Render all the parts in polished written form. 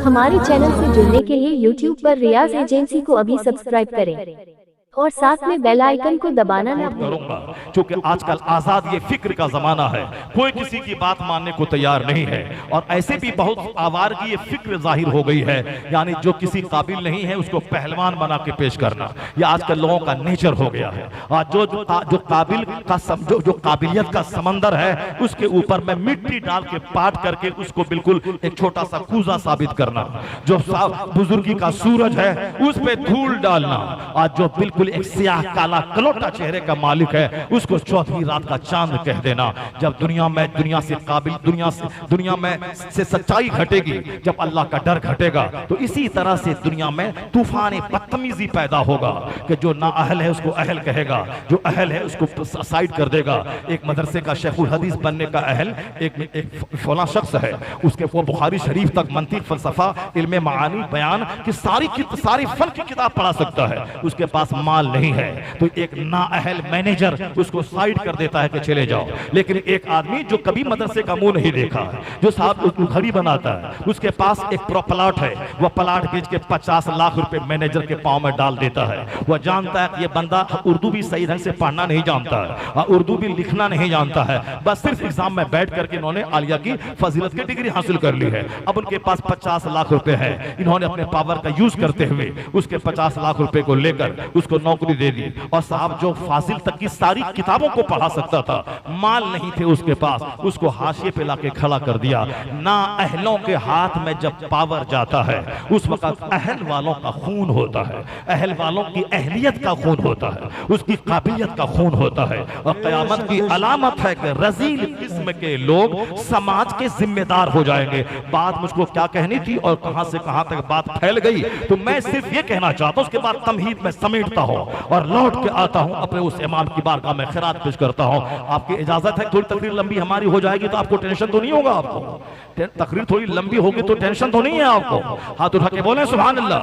हमारे चैनल से जुड़ने के लिए YouTube पर रियाज एजेंसी को अभी सब्सक्राइब करें और साथ में बेल आइकन को दबाना ना भूलें। क्योंकि आजकल आजाद ये फिक्र का जमाना है, कोई किसी की बात मानने को तैयार नहीं है और ऐसे भी बहुत आवारगी ये फिक्र जाहिर हो गई है, यानी जो किसी काबिल नहीं है उसको पहलवान बना के पेश करना, ये आजकल लोगों का नेचर हो गया है। और जो काबिल का जो काबिलियत का समंदर है उसके ऊपर में मिट्टी डाल के पाट करके उसको बिल्कुल एक छोटा सा कूजा साबित करना, जो बुजुर्गी का सूरज है उस पे धूल डालना, और जो बिल्कुल एक सियाह काला कलोटा चेहरे का मालिक है उसको चौथी रात का चांद कह देना। जब दुनिया में से सच्चाई घटेगी, जब अल्लाह का डर घटेगा, तो इसी तरह से दुनिया में तूफान बदतमीजी पैदा होगा कि जो ना अहल है उसको अहल कहेगा, जो अहल है उसको साइड कर देगा। एक मदरसे का शेखुल हदीस बनने का अहल एक फला शख्स है, उसके वो बुखारी शरीफ तक मंतिक फलसफा इल्मे मानी बयान की सारी फन की किताब पढ़ा सकता है, उसके पास माल नहीं है तो एक नाअहल मैनेजर उसको साइड कर देता है कि चले जाओ। लेकिन एक आदमी जो कभी मदरसे का मुंह नहीं देखा है, जो साहब घड़ी बनाता है, उसके पास एक प्लॉट है, वह प्लॉट बेच के 50 लाख रुपए मैनेजर के पांव में डाल देता है। वह जानता है कि ये बंदा उर्दू भी सही ढंग से पढ़ना नहीं जानता है और उर्दू भी लिखना नहीं जानता है, बस सिर्फ एग्जाम में बैठ करके इन्होंने आलिया की फजीलत की डिग्री हासिल कर ली है। अब उनके पास 50 लाख रुपए है, इन्होंने अपने पावर का यूज करते हुए उसके 50 लाख रुपए को लेकर उसको नौकरी दे दी। और साहब जो फाजिल तक की सारी किताबों को पढ़ा सकता था, माल नहीं थे उसके पास, उसको हाशिए पे लाके खड़ा कर दिया। ना अहलों के हाथ में जब पावर जाता है उस वक्त अहल वालों का खून होता है, अहल वालों की अहलियत का खून होता है, उसकी काबिलियत का खून होता है। और कयामत की अलामत है कि रजील किस्म के लोग समाज के जिम्मेदार हो जाएंगे। बात मुझको क्या कहनी थी और कहां से कहां तक बात फैल गई, तो मैं सिर्फ ये कहना चाहता हूं, उसके बाद तमहीद में समेटता हूं और लौट के आता हूं अपने उस इमाम की बारगाह में खिरात पेश करता हूं। आपकी इजाजत है? थोड़ी तकरीर लंबी हमारी हो जाएगी तो आपको टेंशन तो नहीं होगा? आपको तकरीर थोड़ी लंबी होगी तो टेंशन तो नहीं है आपको? हाथ उठा के बोले सुभान अल्लाह,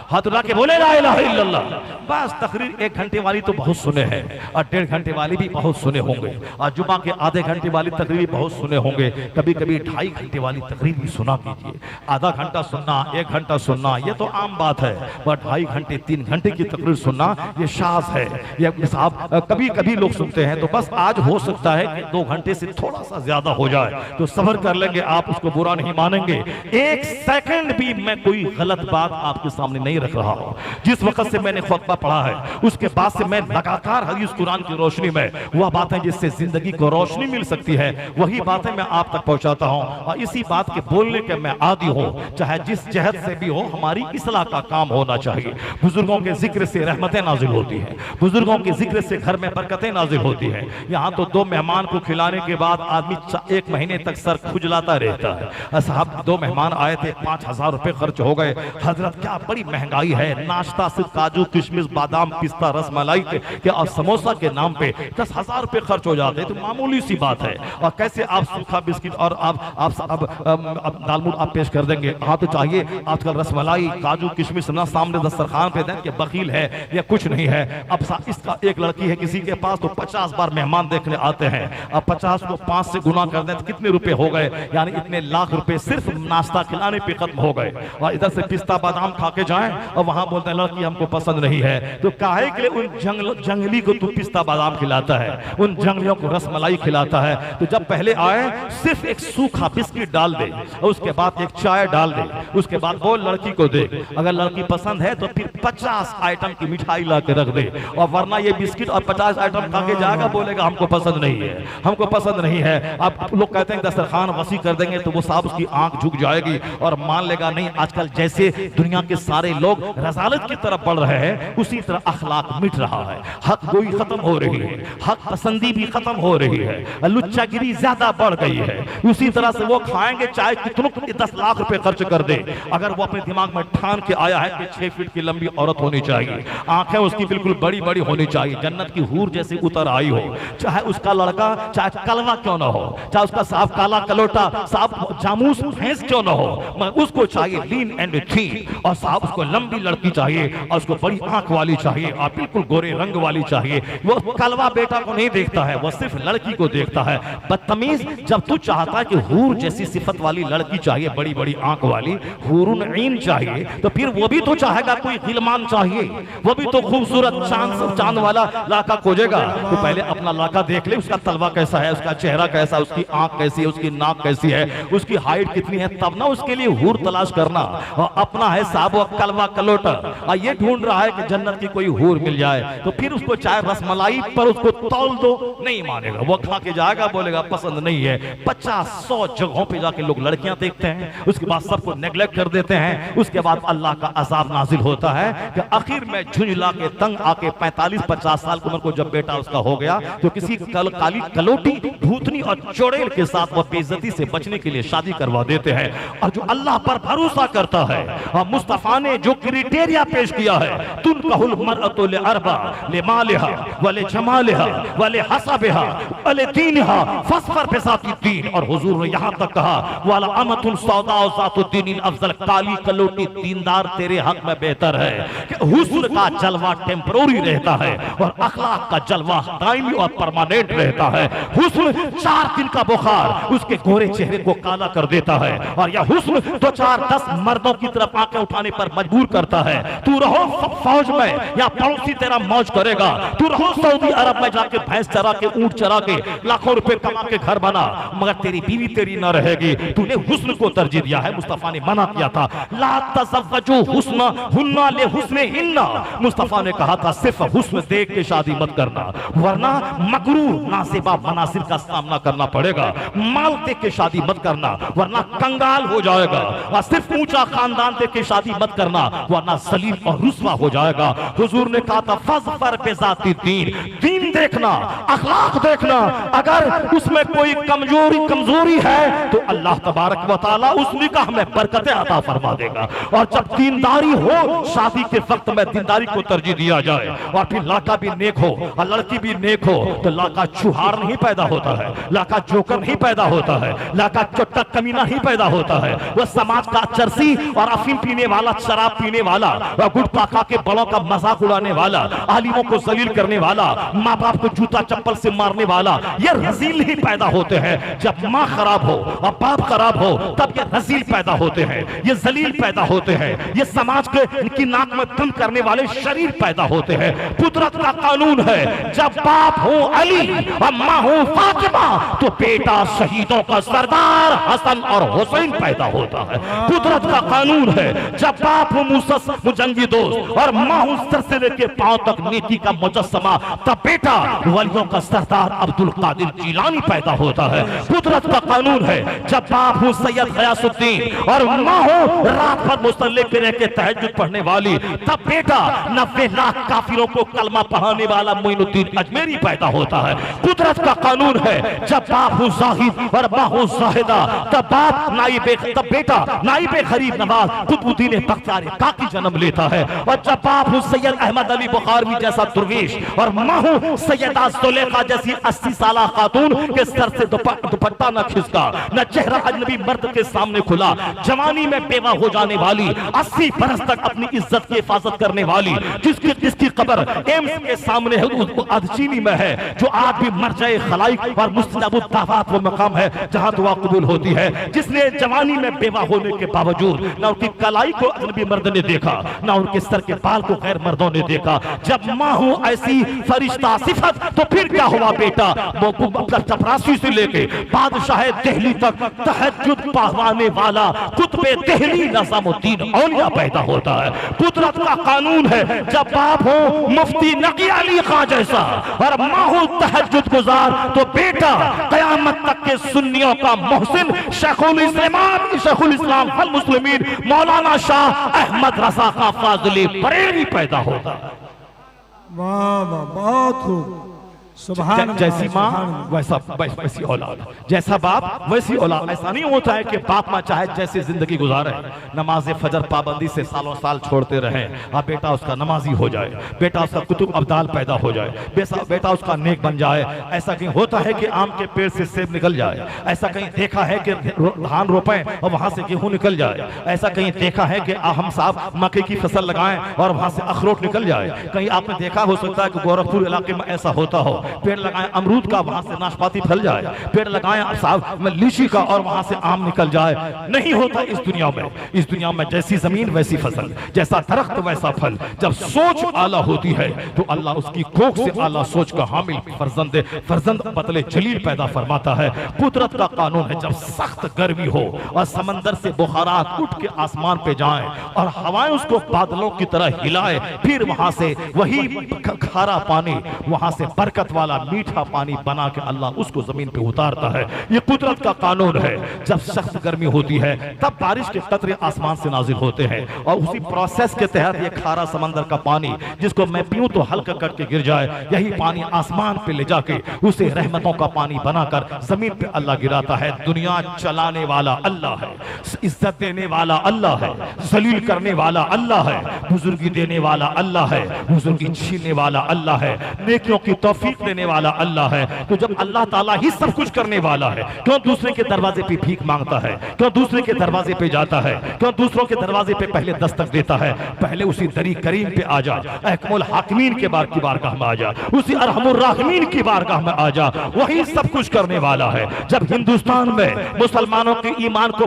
हाथ उठा के बोले ला इलाहा इल्लल्लाह। बस तकरीर 1 घंटे वाली तो बहुत सुने हैं और 1.5 घंटे वाली भी बहुत सुने होंगे और जुमा के आधे घंटे वाली तकरीर भी बहुत सुने होंगे, कभी कभी 2.5 घंटे वाली तकरीर भी सुना कीजिए। आधा घंटा सुनना, 1 घंटा सुनना ये तो आम बात है, पर 2.5 घंटे 3 घंटे की तकरीर सुनना ये शाज़ है। ये साहब कभी कभी लोग सुनते हैं, तो बस आज हो सकता है कि 2 घंटे से थोड़ा सा ज्यादा हो जाए तो सब्र कर लेंगे, आप उसको बुरा नहीं मानेंगे। 1 सेकंड भी मैं कोई गलत बात आपके सामने नहीं रख रहा हूं। जिस वक्त से मैंने खुतबा पढ़ा है उसके बाद से मैं लगातार हदीस कुरान की रोशनी में वह बातें जिससे जिंदगी को रोशनी मिल सकती है वही बातें मैं आप तक पहुंचाता हूं और इसी बात के बोलने के मैं आदी हूं। चाहे जिस जहत से भी हो, हमारी इस्लाह का काम होना चाहिए। बुजुर्गों के जिक्र से रहमतें नाजिल होती है, बुजुर्गों के जिक्र से घर में बरकतें नाजिल होती है। यहाँ तो 2 मेहमान को खिलाने के बाद आदमी 1 महीने तक सर खुजलाता रहता है। साहब 2 मेहमान आए थे, 5000 रुपए खर्च हो गए। हजरत क्या बड़ी महंगाई है, नाश्ता सिर्फ काजू किशमिश बादाम पिस्ता रसमलाई के और समोसा के नाम पे 10,000 रुपए खर्च हो जाते हैं, तो मामूली सी बात है। और कैसे आप सूखा बिस्किट और आप दालमूट आप पेश कर देंगे? हाँ तो चाहिए आजकल रसमलाई काजू किशमिश ना सामने दस्तरखान पे दें कि बकील है या कुछ नहीं है। अब इसका एक लड़की है किसी के पास तो 50 बार मेहमान देखने आते हैं, अब 50 को 5 से गुना कर दें तो कितने रुपए हो गए, यानी इतने लाख रुपए सिर्फ नाश्ता खिलाने पे खत्म हो गए। और इधर से पिस्ता बादाम खा के जाएं और वहां बोलते हैं लड़की हमको पसंद नहीं है, तो काहे के लिए उन जंगली को तू पिस्ता बादाम खिलाता है, उन जंगलियों को रसमलाई खिलाता है? तो जब पहले आए सिर्फ एक सूखा बिस्किट डाल दे और उसके बाद एक चाय डाल दे, उसके बाद वो लड़की को दे, अगर लड़की पसंद है तो फिर 50 आइटम की मिठाई ला के रख दे, और वरना ये बिस्किट और 50 आइटम खा के जाएगा, बोलेगा हमको पसंद नहीं है, हमको पसंद नहीं है। अब लोग कहते हैं दस्तरखान वसी कर देंगे तो वो साहब उसकी आंख झुक जाएगी और मान लेगा नहीं। आजकल जैसे दुनिया के सारे लोग रजालत की तरफ बढ़ रहे हैं उसी तरह अखलाक मिट रहा है, हक गोई खत्म हो रही है, हक पसंदी भी खत्म हो रही है, लुच्चागिरी ज्यादा बढ़ गई है। उसी तरह से वो खाएंगे चाहे कितनों 10 लाख रुपए खर्च कर दे, अगर वो अपने दिमाग में ठान के आया है कि 6 फीट की लंबी औरत होनी चाहिए, आंखें उसकी बिल्कुल बड़ी बड़ी होनी चाहिए, जन्नत की हूर जैसी उतर आई हो। चाहे उसका लड़का चाहे कलवा क्यों ना हो, चाहे उसका साफ काला कलोटा साफ जामूस भैंस क्यों ना हो, मगर उसको चाहिए लीन एंड थीन, और साहब उसको लंबी लड़की चाहिए और उसको बड़ी आंख वाली चाहिए और बिल्कुल गोरे रंग वाली चाहिए। वो कलवा बेटा को नहीं देखता है, वो सिर्फ लड़की को देखता है। बदतमीज, जब तू चाहता है कि हूर जैसी सिफत वाली लड़की चाहिए, बड़ी बड़ी आंख वाली हूरुन ईन चाहिए, तो फिर वो भी तो चाहेगा कोई गिलमान चाहिए, वो भी तो खूबसूरत चांद वाला लड़का खोजेगा। तो पहले अपना लड़का देख ले, उसका तलवा कैसा है, उसका चेहरा कैसा, उसकी आंख कैसी है, उसकी नाक कैसी है, उसकी हाइट कितनी है, तब ना उसके लिए हूर तलाश करना। और अपना है साहब वो कलवा कलोटा, और ये ढूंढ रहा है कि जन्नत की कोई हूर मिल जाए, तो फिर उसको चाहे रसमलाई पर उसको तौल दो, नहीं मानेगा, वो खा के जाएगा, बोलेगा पसंद नहीं है। 50-100 जगहों पे जाके लोग लड़कियां देखते हैं, उसके बाद सबको नेग्लेक्ट कर देते हैं। उसके बाद अल्लाह का अजाब नाजिल होता है कि आखिर में झुंझला के तंग आके 45-50 साल की उम्र को जब बेटा उसका हो गया, तो किसी काली कलोटी भूतनी और चोड़ेल के साथ वह बेइज्जती से बचने के लिए शादी करवा देते हैं। और जो अल्लाह पर भरोसा करता है, और मुस्तफा ने जो क्राइटेरिया पेश किया है, तुनकाहुल मरअतु लिअरबा लिमालिहा वले जमालिहा वले हसबिहा वले दीनिहा फस्फर बिज़ाति दीन। और हुजूर ने यहां तक कहा वाला अमतुन सौदा ज़ातुद्दीन अफजल, काली कलोटी दीनदार तेरे हक में बेहतर है। कि हुस्न का जलवा टेम्पररी रहता है और अखलाक का जलवा दायमी और परमानेंट रहता है। हुस्न 4 दिन का बुखार उसके गोरे चेहरे को काला कर देता है, और यह हुस्न 2-4-10 मर्दों की तरफ आंखें उठाने पर मजबूर करता है। तू रहो फौज में या पड़ोसी तेरा मौज करेगा, तू रहो सऊदी अरब में जाके भैंस चरा के ऊंट चरा के लाखों रुपए कमा के घर बना, मगर तेरी बीवी तेरी न रहेगी। तूने हुस्न को तरजीह दिया है, मुस्तफा ने मना किया था, ला तज़व्वजू हुस्न हुन्ना ले हुस्ने हिन्ना। मुस्तफा ने कहा था सिर्फ हुस्न देख के शादी मत करना, वरना मगरूर नासिबा मनासिर का सामना करना पड़ेगा। माल देख के शादी मत करना, वरना कंगाल हो जाएगा। और सिर्फ ऊंचा खानदान देख के शादी मत करना, वरना जलील और रुस्वा हो जाएगा। हुजूर ने कहा था फज़फर बिज़ाति दीन, दीन देखना, अखलाक देखना, अगर उसमें कोई कमजोरी है तो अल्लाह तबारक व तआला उस निकाह में बरकतें अता फरमा देगा। और जब दीनदारी हो, शादी के वक्त में दीनदारी को तरजीह दिया जाए, और फिर लड़का भी नेक हो और लड़की भी नेक हो, तो लड़का चुहार नहीं पैदा होता है, लड़का जोकर नहीं पैदा होता है, लड़का चोट्टा कमीना नहीं पैदा होता है। वह समाज का चरसी और अफीम पीने वाला, शराब पीने वाला, वह गुटखा खा के बड़ों का मजाक उड़ाने वाला, आलिमों को जलील करने वाला, माँ बाप को जूता चप्पल से मारने वाला, ये रजील ही पैदा होते हैं। जब माँ खराब हो और बाप खराब हो, तब ये रजील पैदा होते हैं, ये जलील पैदा होते हैं, ये समाज के इनकी नाक में दम करने वाले शरीर पैदा होते हैं। कुदरत का कानून है, जब बाप हो अली और माँ हो फातिमा, तो बेटा शहीदों का सरदार हसन और हुसैन पैदा होता है। कुदरत का कानून है, जब बाप हो मुजंगी दोस्त और माँ हो सर से लेके पांव तक नेकी का मुजस्समा, तब बेटा वलियों का सरदार अब्दुल कादिर जिलानी पैदा होता है। कुदरत का कानून है, जब बाप हो सैयद गयासुद्दीन और माँ हो रात भर मुसल्ले पे रह के तहज्जुद पढ़ने वाली, तब बेटा 90 लाख काफिरों को कलमा पढ़ाने वाला मोइनुद्दीन अजमेरी पैदा होता है। कुदरत का कानून है, जब बाप हो जाहिद और माँ हो जाहिदा, तब बेटा नाइबे गरीब नवाज कुतुबुद्दीन बख्तियार काकी जन्म लेता है। और जब बाप हो सैयद अहमद अली बुखारवी जैसा दुर्वेश और माँ हो सैयदा जुलेखा जैसी 80 साला खातून के सर से दुपट्टा न खिसका, न चेहरा अजनबी मर्द के सामने खुला, जवानी में बेवा हो जाने वाली, 80 बरस तक अपनी इज्जत की हिफाजत करने वाली, जिसकी कब्र एम्स के सामने है, अदचीनी में है, जो आज भी मरजाए खलाइक और मुस्तजब दावत वो मकाम है जहां दुआ कबूल होती है। जिसने जवानी में बेवा होने के बावजूद न उनकी कलाई को अजनबी मर्द ने देखा, न उनके सर के बाल को गैर मर्दों ने देखा। जब माँ हो ऐसी फरिश्ता सिफत, तो फिर क्या हुआ बेटा, वो चपरासी से लेके बादशाह दिल्ली तक तहज्जुद पढ़वाने वाला कुतुबे दिल्ली निजामुद्दीन औलिया पैदा होता है। कुदरत का कानून है, जब बाप हो मुफ्ती नकी अली खां जैसा और माँ हो तहज्जुद गुजार, तो बेटा कयामत तक के सुन्नियों का मोहसिन शेखुल इस्लाम वल मुस्लिमीन मौलाना शाह अहमद रजा का फाजिली बरेली पैदा होता है। वाह वाह, बहुत खूब। जैसी माँ वैसी औलाद, जैसा बाप वैसी औलाद। ऐसा नहीं होता है कि बाप माँ चाहे जैसी जिंदगी गुजारे, नमाज फजर पाबंदी से सालों साल छोड़ते रहे, अब बेटा उसका नमाजी हो जाए, बेटा उसका कुतुब अब्दाल पैदा हो जाए, बेटा उसका नेक बन जाए। ऐसा कहीं होता है कि आम के पेड़ से सेब निकल जाए, ऐसा कहीं देखा है कि धान रोपें और वहां से गेहूं निकल जाए, ऐसा कहीं देखा है कि हम साहब मक्के की फसल लगाएं और वहां से अखरोट निकल जाए। कहीं आपने देखा हो सकता है कि गोरखपुर इलाके में ऐसा होता हो, पेड़ लगाएं अमरूद का वहां से नाशपाती फल जाए, पेड़ लगाएं साहब लीची का और वहां से आम निकल जाए। नहीं होता इस दुनिया में। इस दुनिया में जैसी जमीन वैसी फसल, जैसा दरख्त वैसा फल। जब सोच आला होती है तो अल्लाह उसकी कोख से आला सोच का हामिल फर्जंद बदले जलील पैदा फरमाता है। कुदरत का कानून है, जब सख्त गर्मी हो और समंदर से बुखारात उठ के आसमान पे जाएं और हवाएं उसको बादलों की तरह हिलाए, फिर वहां से वही खारा पानी, वहां से बरकत वाला मीठा पानी बना के अल्लाह उसको जमीन पे उतारता है। ये कुदरत का कानून है। जब सख्त गर्मी होती है तब बारिश के कतरे आसमान से नाजिल होते हैं और उसी प्रोसेस के तहत ये खारा समंदर का पानी जिसको मैं पीऊं तो हल्का करके गिर जाए, यही पानी आसमान पे ले जाके उसे रहमतों का पानी बनाकर जमीन पे अल्लाह गिराता है। दुनिया चलाने वाला अल्लाह है, इज्जत देने वाला अल्लाह है, जलील करने वाला अल्लाह है, बुजुर्गी देने वाला अल्लाह है, बुजुर्गी छीनने वाला अल्लाह है, नेकियों की तौफीक देने वाला अल्लाह है। तो जब अल्लाह ताला ही सब कुछ करने वाला है, क्यों दूसरे के दरवाजे पे भीख मांगता है, क्यों दूसरे के दरवाजे पे जाता है, क्यों दूसरों के दरवाजे पे पहले दस्तक देता है? पहले उसी दरी करीम पे आ जा, अहकमुल हाकिमीन के की बारगाह में आ जा, उसी अरहमुर राहिमीन की बारगाह में आ जा, वही सब कुछ करने वाला है। जब हिंदुस्तान में मुसलमानों के ईमान को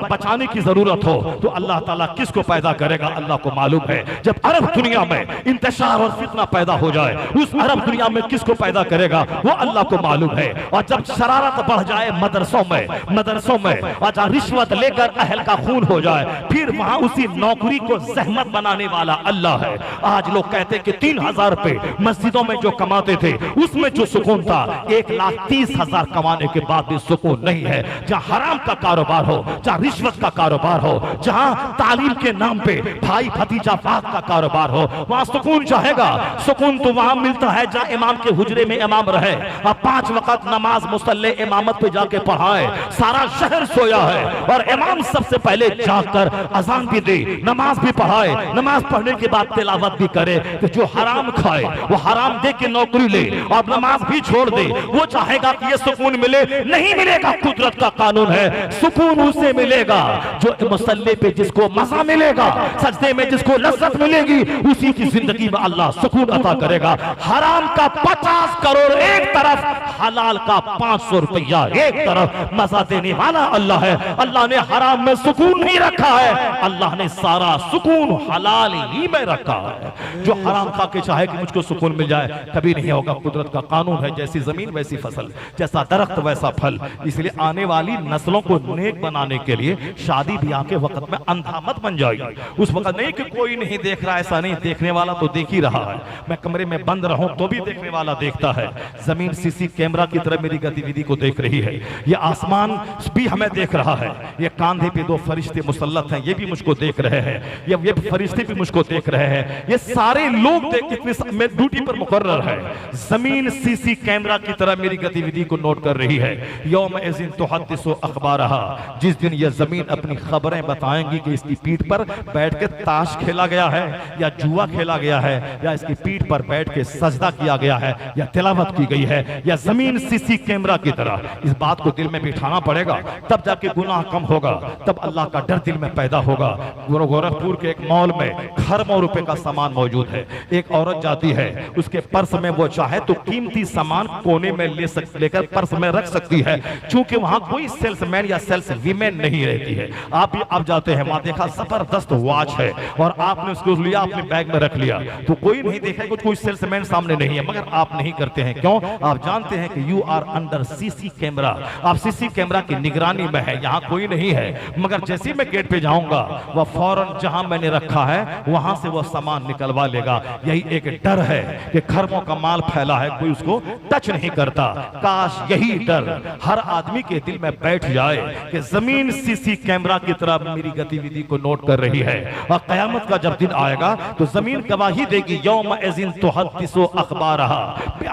बचाने की जरूरत हो तो अल्लाह ताला किसको पैदा करेगा अल्लाह को मालूम है। जब अरब दुनिया में इंतशार और फितना पैदा हो जाए, उस अरब दुनिया में किसको पैदा करेगा वो अल्लाह को मालूम है। और जब शरारत बढ़ जाए मदरसों में और जहाँ रिश्वत लेकर अहल का खून हो जाए, फिर वहां उसी नौकरी को जहमत बनाने वाला अल्लाह है। आज लोग कहते कि 3,000 रुपए मस्जिदों में जो कमाते थे उसमें जो सुकून था, 1,30,000 कमाने के बाद भी सुकून नहीं है। जहाँ हराम का कारोबार हो, जहाँ रिश्वत का कारोबार हो, जहाँ तालीम के नाम पे भाई भतीजा बात का कारोबार हो, वहां सुकून चाहेगा। सुकून तो वहां मिलता है जहाँ इमाम के हुजरे में इमाम रहे और 5 वक्त नमाज मुसल्ले इमामत पे जाके पढ़ाए। सारा शहर सोया है और इमाम सबसे पहले जाकर अजान भी दे, नमाज भी पढ़ाए, नमाज पढ़ने के बाद तिलावत भी करे। तो जो हराम खाए वो हराम दे के नौकरी ले और नमाज भी छोड़ दे, वो चाहेगा कि ये सुकून मिले, नहीं मिलेगा। कुदरत का कानून है, सुकून उसे मिलेगा जो मुसल्ले पे जिसको मजा मिलेगा, सजदे में जिसको लज्जत मिलेगी, उसी की जिंदगी में अल्लाह सुकून अता करेगा। हराम का 50 करोड़ एक तरफ, हलाल का 500 रुपया एक तरफ, मजा देने वाला अल्लाह है। अल्लाह ने हराम में सुकून नहीं रखा है, अल्लाह ने सारा सुकून हलाल ही में रखा है। जो हराम खा के चाहे कि मुझको सुकून मिल जाए, कभी नहीं होगा। कुदरत का कानून है, जैसी जमीन वैसी फसल, जैसा दरख्त वैसा फल। इसलिए आने वाली नस्लों को नेक बनाने के लिए शादी ब्याह के वक्त में अंधा मत बन जाएगी। उस वक्त नहीं कि कोई नहीं देख रहा, ऐसा नहीं, देखने वाला तो देख ही रहा है। मैं कमरे में बंद रहूं तो भी देखने वाला देखता है। जमीन सीसी कैमरा की तरह मेरी गतिविधि को देख रही है, ये आसमान भी हमें देख रहा है, ये कांधे पे 2 फरिश्ते मुसल्लत हैं, ये भी मुझको देख रहे हैं, ये फरिश्ते भी मुझको देख रहे हैं। ये सारे लोग इतने ड्यूटी पर मुकर्रर है। जमीन सीसी कैमरा की तरह मेरी गतिविधि को नोट कर रही है। यौम इज़िन तुहद्दिसु अखबारहा, जिस दिन ये जमीन अपनी खबरें बताएंगी कि इसकी पीठ पर बैठ के ताश खेला गया है या जुआ खेला गया है, या इसकी पीठ पर बैठ के सजदा किया गया है या तिलावत की गई है, या जमीन सीसी कैमरा की तरह। इस बात को दिल में बिठाना पड़ेगा, तब जाके गुनाह कम होगा, तब अल्लाह का डर दिल में पैदा होगा। गोरखपुर के एक मॉल में खरबों रुपए का सामान मौजूद है। एक औरत जाती है, उसके पर्स में वो चाहे तो कीमती सामान कोने में लेकर पर्स में रख सकती है, क्योंकि वहां कोई सेल्समैन या सेल्स वीमेन नहीं रहती है। आप जाते हैं, वहां देखा जबरदस्त वॉच है और आपने उसको लिया, अपने बैग में रख लिया, तो कोई नहीं देखेगा, कोई सेल्समैन सामने नहीं है, मगर आप नहीं करते हैं। क्यों? आप जानते हैं कि you are under CC camera, आप सीसी कैमरा की निगरानी में है, यहाँ कोई नहीं है। मगर जैसे ही मैं गेट पे जाऊंगा, वह फौरन जहां मैंने रखा है वहां से वो सामान निकलवा लेगा। यही एक डर है कि खरबों का माल फैला है, कोई उसको टच नहीं करता। काश यही डर हर आदमी के दिल में बैठ जाए कि जमीन सीसी कैमरा की तरह मेरी गतिविधि को नोट कर रही है। और कयामत का जब दिन आएगा तो जमीन गवाही देगी, यौम इज़िन तुहद्दिसु अखबारहा, आ रहा,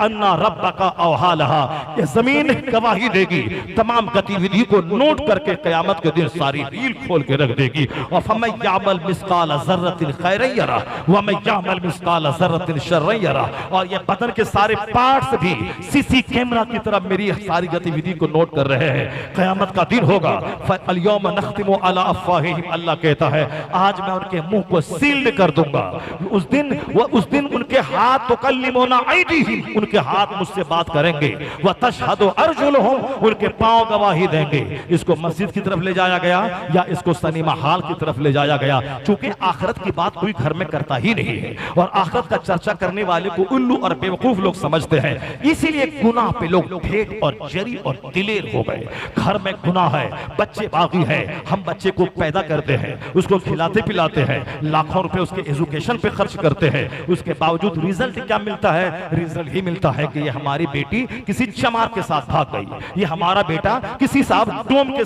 अन्ना रब्बका औहा लहा, ये जमीन गवाही देगी, तमाम गतिविधि को नोट करके कयामत के दिन सारी रील खोल के रख देगी। और फमन यामल मिस्काल ज़र्रतिन खैरन यरा व मन यामल मिस्काल ज़र्रतिन शर्रन यरा। और ये बदन के सारे पार्ट्स भी सीसी कैमरा की तरफ मेरी सारी गतिविधि को नोट कर रहे हैं। कयामत का दिन होगा, फअल-यौम नख्तिमु अला अफ़वाहिहिम, अल्लाह कहता है आज मैं उनके मुंह को सील्ड कर दूंगा। उस दिन उनके हाथ तुकल्लिमुना ऐदीहिम, उनके हाथ मुझसे बात करेंगे, व तशहदु अर्जुलुहुम, उनके पांव गवाही देंगे। इसको मस्जिद की तरफ ले जाया गया या इसको सिनेमा हॉल की तरफ ले जाया गया, क्योंकि आखिरत की बात कोई घर में करता ही नहीं है और आखिरत का चर्चा करने वाले को उल्लू और बेवकूफ लोग समझते हैं। इसीलिए गुनाह पे लोग ढेर और जरी और दिलेर हो गए। घर में गुनाह है, बच्चे बागी है, हम बच्चे को पैदा करते हैं, उसको खिलाते पिलाते हैं, लाखों रुपए उसके एजुकेशन पे खर्च करते हैं, उसके बावजूद रिजल्ट क्या मिलता है? रिजल्ट ही मिलता है कि ये हमारी बेटी किसी चमार के साथ भाग गई, ये हमारा बेटा किसी साहब डोमिनी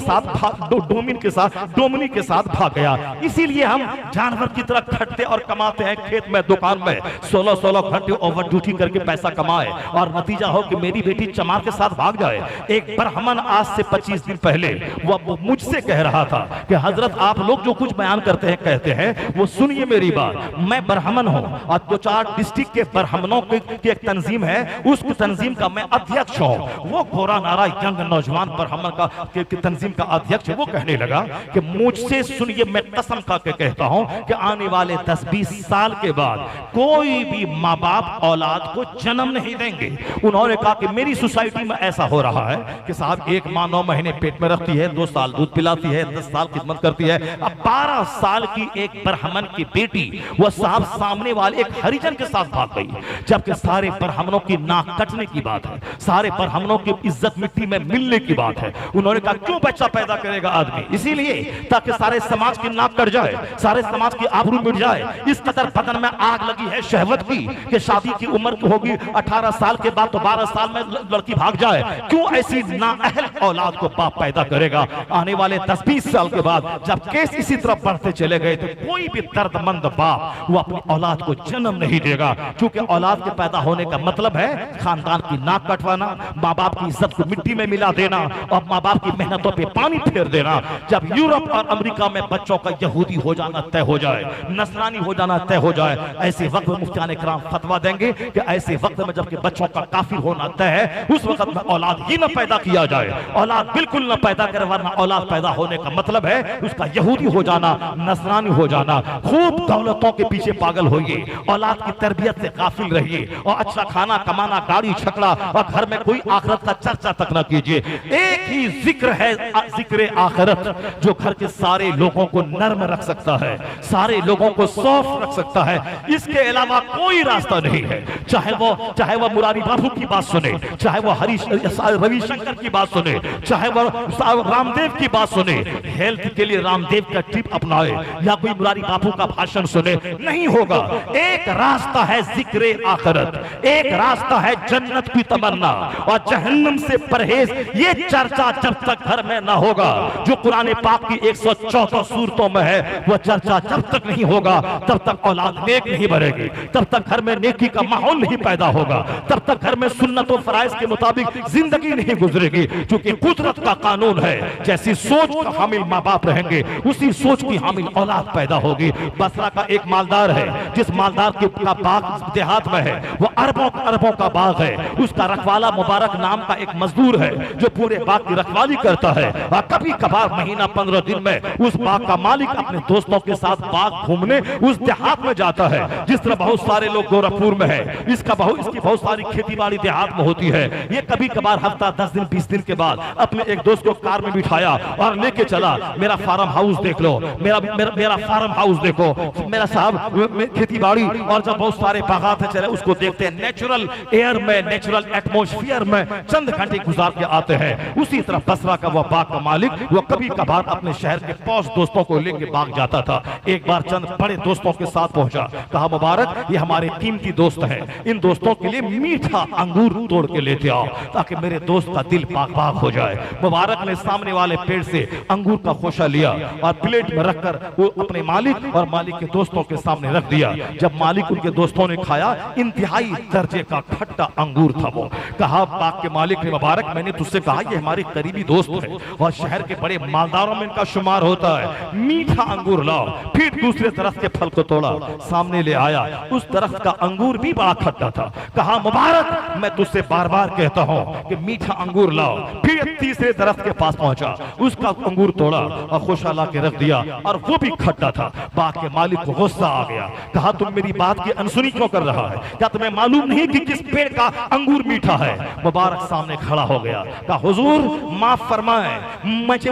के साथ भाग गया। इसीलिए हम जानवर की तरह खटते और कमाते हैं, खेत में दुकान में 16-16 घंटे ओवर ड्यूटी करके पैसा कमाए और नतीजा हो कि मेरी बेटी चमार के साथ भाग जाए। एक ब्राह्मण आज से 25 दिन पहले वो मुझसे कह रहा था कि हजरत आप लोग जो कुछ बयान करते हैं कहते हैं वो सुनिए मेरी बात, मैं ब्राह्मण हूं और 2-4 डिस्ट्रिक्ट के ब्राह्मणों की एक तंजीम है, उस तंजीम का मैं अध्यक्ष हूं। वो घोड़ा नारा यंग नौजवान ब्राह्मण की तंजीम का अध्यक्ष, वो कहने लगा कि मुझसे सुनिए, मैं कसम खा के कहता हूं कि आने वाले 10-20 साल के बाद कोई भी माँ बाप औलाद को जन्म नहीं देंगे। उन्होंने कहा कि मेरी सोसाइटी में ऐसा हो रहा है कि साहब एक माँ 9 महीने पेट में रखती है, 2 साल दूध पिलाती है, 10 साल खिदमत करती है। अब 12 साल की एक ब्राह्मण की बेटी वो साहब सामने वाले एक हरिजन के साथ भाग गई, जबकि सारे ब्राह्मणों की नाक कटने की बात है, सारे ब्राह्मणों की इज्जत मिट्टी में मिलने की बात है। उन्होंने कहा क्यों बच्चा पैदा करेगा आदमी? इसीलिए ताकि सारे समाज की नाक कट जाए, सारे समाज की आबरू मिट जाए। इस कदर बदन में आग लगी है शहवत की कि शादी की उम्र होगी 18 साल के बाद तो 12 साल में लड़की भाग जाए। क्यों ऐसी नाअहल औलाद को बाप पैदा करेगा? आने वाले 10-20 साल के बाद जब केस इसी तरह बढ़ते चले गए तो कोई भी दर्दमंद बाप वो अपनी औलाद को जन्म नहीं देगा, क्योंकि औलाद के पैदा होने का मतलब है खानदान की नाक कटवाना, माँ बाप की इज्जत को मिट्टी में मिला देना और माँ बाप की मेहनतों पे पानी फेर देना। जब यूरोप और अमेरिका में बच्चों का यहूदी हो जाना तय हो जाए, नसरानी हो जाना तय हो जाए, ऐसे वक्त में मुफ्तियान इकराम फतवा देंगे कि ऐसे वक्त में जबकि बच्चों का काफिर होना तय है, उस वक्त में औलाद ही न पैदा किया जाए, औलाद बिल्कुल न पैदा करे, वरना औलाद पैदा होने का मतलब है उसका यहूदी हो जाना, नसरानी हो जाना। खूब दौलतों के पीछे पागल होइए, औलाद की तरबियत से गाफिल रहिए और अच्छा खाना कमाना, गाड़ी छकड़ा और घर में कोई आखिरत का चर्चा तक न कीजिए। एक ही जिक्र है, जिक्र आखिरत, जो घर के सारे लोगों को नर्म रख सकता है, सारे लोगों को सॉफ्ट रख सकता है। इसके अलावा कोई रास्ता नहीं है। चाहे वो मुरारी बाबू की बात सुने, चाहे वो रविशंकर की बात सुने, चाहे वो रामदेव की बात सुने, हेल्थ के लिए रामदेव का टिप अपनाए या कोई मुरारी बाबू का भाषण सुने, नहीं होगा। एक रास्ता है जिक्र आखिरत, एक रास्ता है जन्नत की तमन्ना और जहन्नम से परहेज। ये चर्चा जब तक घर में ना होगा, जो कुरान पाक की 114 सूरतों में है, वो चर्चा जब तक नहीं होगा तब तक औलाद नेक नहीं बढ़ेगी, तब तक घर में नेकी का माहौल नहीं पैदा होगा, तब तक घर में सुन्नत और फराइज के मुताबिक जिंदगी नहीं गुजरेगी। क्योंकि कुदरत का कानून है, जैसी सोच का हामिल माँ बाप रहेंगे उसी सोच की हामिल औलाद पैदा होगी। बसरा का एक मालदार है, जिस मालदार का बाग देहात में है, वो अरबों का बाग है, उसका रखवाला मुबारक नाम का एक मजदूर है जो पूरे बाग की रखवाली करता है। और कभी कभार महीना 15 दिन में उस बाग का मालिक अपने दोस्तों के साथ बाग घूमने उस देहात में जाता है। जिस तरह बहुत सारे लोग गोरखपुर में है, इसकी बहुत सारी खेती बाड़ी देहात में होती है। ये कभी कभार हफ्ता 10 दिन 20 दिन के बाद अपने एक दोस्त को कार में बिठाया और लेके चला, मेरा फार्म हाउस देख लो, मेरा फार्म हाउस देखो, मेरा साहब खेती बाड़ी। और जब बहुत सारे बागात है चले उसको देखते हैं, नेचुरल एयर में, नेचुरल एटमॉस्फेयर में चंद घंटे गुजार के आते हैं। उसी तरह बसरा का वह बाग का मालिक वो कभी कभार अपने शहर के पौष दोस्तों को लेके बाग जाता था। एक बार चंद बड़े दोस्तों के साथ पहुंचा, कहा मुबारक ये हमारे कीमती दोस्त हैं, इन दोस्तों के लिए मीठा अंगूर तोड़ के लेते आओ ताकि मेरे दोस्त का दिल बाग बाग हो जाए। मुबारक ने सामने वाले पेड़ से अंगूर का खोशा लिया और प्लेट में रखकर वो अपने मालिक और मालिक के दोस्तों के सामने रख दिया। जब मालिक उनके दोस्तों ने खाया, इंतहा इंतहाई दर्जे का खट्टा अंगूर था वो। कहा बाग के मालिक ने, मुबारक मैंने तुझसे कहा ये हमारे करीबी दोस्त है और शहर के बड़े मालदारों में इनका शुमार होता है, मीठा अंगूर लाओ। फिर दूसरे दरख्त के फल को तोड़ा, सामने ले आया, उस दरख्त का अंगूर भी बड़ा खट्टा था। कहा मुबारक मैं तुझसे बार बार कहता हूँ कि मीठा अंगूर लाओ। फिर तीसरे दरख्त के पास पहुंचा, उसका अंगूर तोड़ा और खुशहाल के रख दिया और वो भी खट्टा था। बाग के मालिक को गुस्सा आ गया। कहा तुम मेरी बात की अनसुनी क्यों कर रहा है? क्या तुम्हें मालूम नहीं कि किस पेड़ का अंगूर मीठा है? मुबारक सामने खड़ा हो गया। कहा हुजूर माफ फरमाए,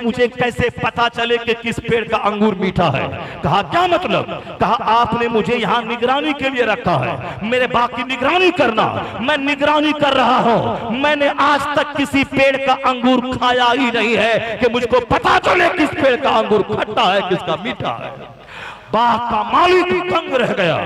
मुझे कैसे पता चले कि किस पेड़ का अंगूर मीठा है? कहा क्या मतलब? कहा आपने मुझे यहाँ निगरानी के लिए रखा है, मेरे बाग की निगरानी करना। मैं निगरानी कर रहा हूँ, मैंने आज तक किसी पेड़ का अंगूर खाया ही नहीं है कि मुझको पता चले किस पेड़ का अंगूर खट्टा है किसका मीठा है। बाग का मालिक दंग रह गया,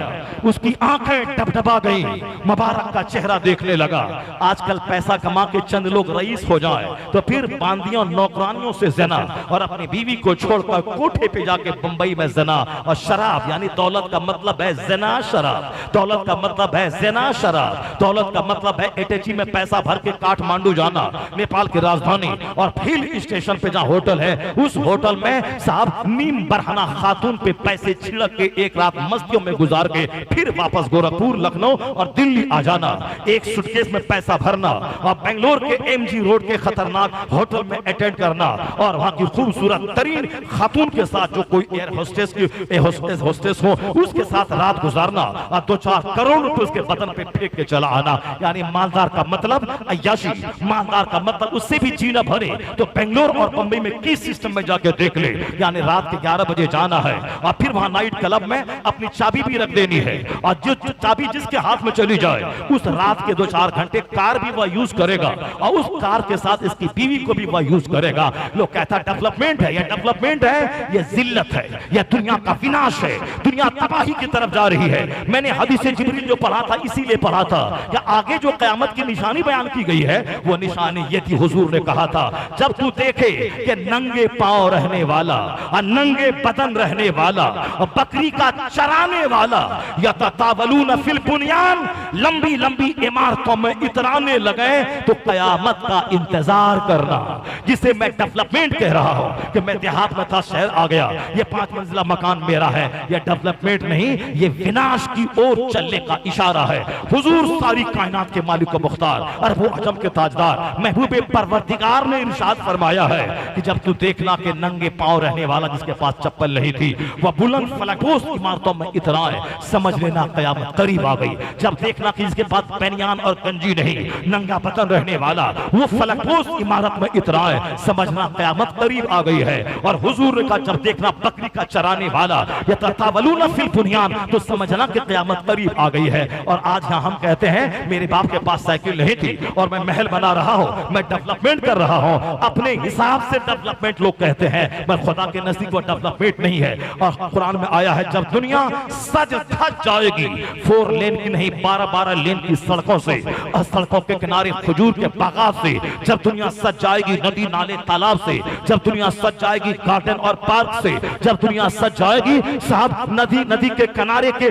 उसकी आंखें डबडबा गई। मुबारक का चेहरा देखने लगा। आजकल पैसा कमा के चंद लोग रईस हो जाए तो फिर बांदियों नौकरानियों से जना और अपनी बीवी को छोड़कर कोठे पे जाके बंबई में जना और शराब, यानी दौलत का मतलब है जना शराब, दौलत का मतलब है जना शराब, दौलत का मतलब है एटेची में पैसा भर के काठमांडू जाना, नेपाल की राजधानी, और हिल स्टेशन पे जहाँ होटल है उस होटल में साहब नीम बरहना खातून पे पैसे छिड़क के एक रात मस्तियों में गुजार के फिर वापस गोरखपुर, लखनऊ और दिल्ली आ जाना, एक सूटकेस में पैसा भरना और बेंगलोर के एमजी रोड के खतरनाक होटल में अटेंड करना और वहां की खूबसूरत तरीन खातून के साथ जो कोई एयर होस्टेस हो उसके साथ रात गुजारना और 2-4 करोड़ रुपए उसके बदन पे फेंक के चला आना। यानी मालदार का मतलब अय्याशी, मालदार का मतलब उससे भी जीना भरे तो बेंगलोर और बंबई में किस सिस्टम में जाके देख ले। यानी रात के 11 बजे जाना है और फिर वहां नाइट क्लब में अपनी चाबी भी रख देनी है और जो चाबी जिसके हाथ में चली जाए उस रात के 2-4 घंटे कार भी वह यूज करेगा और उस कार के साथ इसकी बीवी को भी वह यूज करेगा। लोग कहता डेवलपमेंट है, यह डेवलपमेंट है, यह जिल्लत है, यह दुनिया का विनाश है, दुनिया तबाही की तरफ जा रही है। मैंने हदीस जिब्रील जो पढ़ा था इसीलिए पढ़ा था कि आगे जो कयामत की निशानी बयान की गई है वो निशानी ये थी, हुजूर ने कहा था जब तू देखे कि नंगे पांव रहने वाला और नंगे बदन रहने वाला और बकरी का चराने वाला या ततावलून फिल बुनियान, लंबी लंबी इमारतों में इतराने लगे तो कयामत का इंतजार करना। जिसे मैं डेवलपमेंट कह रहा हूं कि मैं देहात में था, शहर आ गया, ये 5 मंजिला मकान मेरा है, ये डेवलपमेंट नहीं, ये विनाश की ओर चलने का इशारा है। हुजूर सारी कायनात के मालिक व मुख्तार, अरबो अजम के ताजदार, महबूबे परवरदिगार ने इरशाद फरमाया है कि जब तू देखना कि नंगे पांव रहने वाला जिसके पास चप्पल नहीं थी वह बुलंद फलकपोश इमारतों में इतराए, समझ लेना कयामत करीब आ गई। जब देखना कि जिसके पास पैनियान और गंजी नहीं, नंगा बदन रहने वाला वो फलकपोश इमारत में इतराए, समझना कयामत करीब आ गई है। और हुजूर का जब देखना बकरी का चराने वाला या ततावलून फिल बुनियान तो समझना कि कयामत करीब आ गई है। और आज यहाँ हम कहते हैं मेरे बाप के पास साइकिल नहीं थी और मैं महल बना रहा हूँ, मैं डेवलपमेंट कर रहा हूँ, अपने हिसाब से डेवलपमेंट लोग कहते हैं, मैं खुदा के नजदीक वो डेवलपमेंट नहीं है। और कुरान में आया है जब दुनिया सज धज जाएगी 4 लेन की नहीं 12-12 लेन की सड़कों से और सड़कों के किनारे खजूर के बागात से, जब दुनिया सज जाएगी नदी नाले तालाब से, जब दुनिया सज जाएगी गार्डन और पार्क से, जब दुनिया सज जाएगी साहब नदी के किनारे के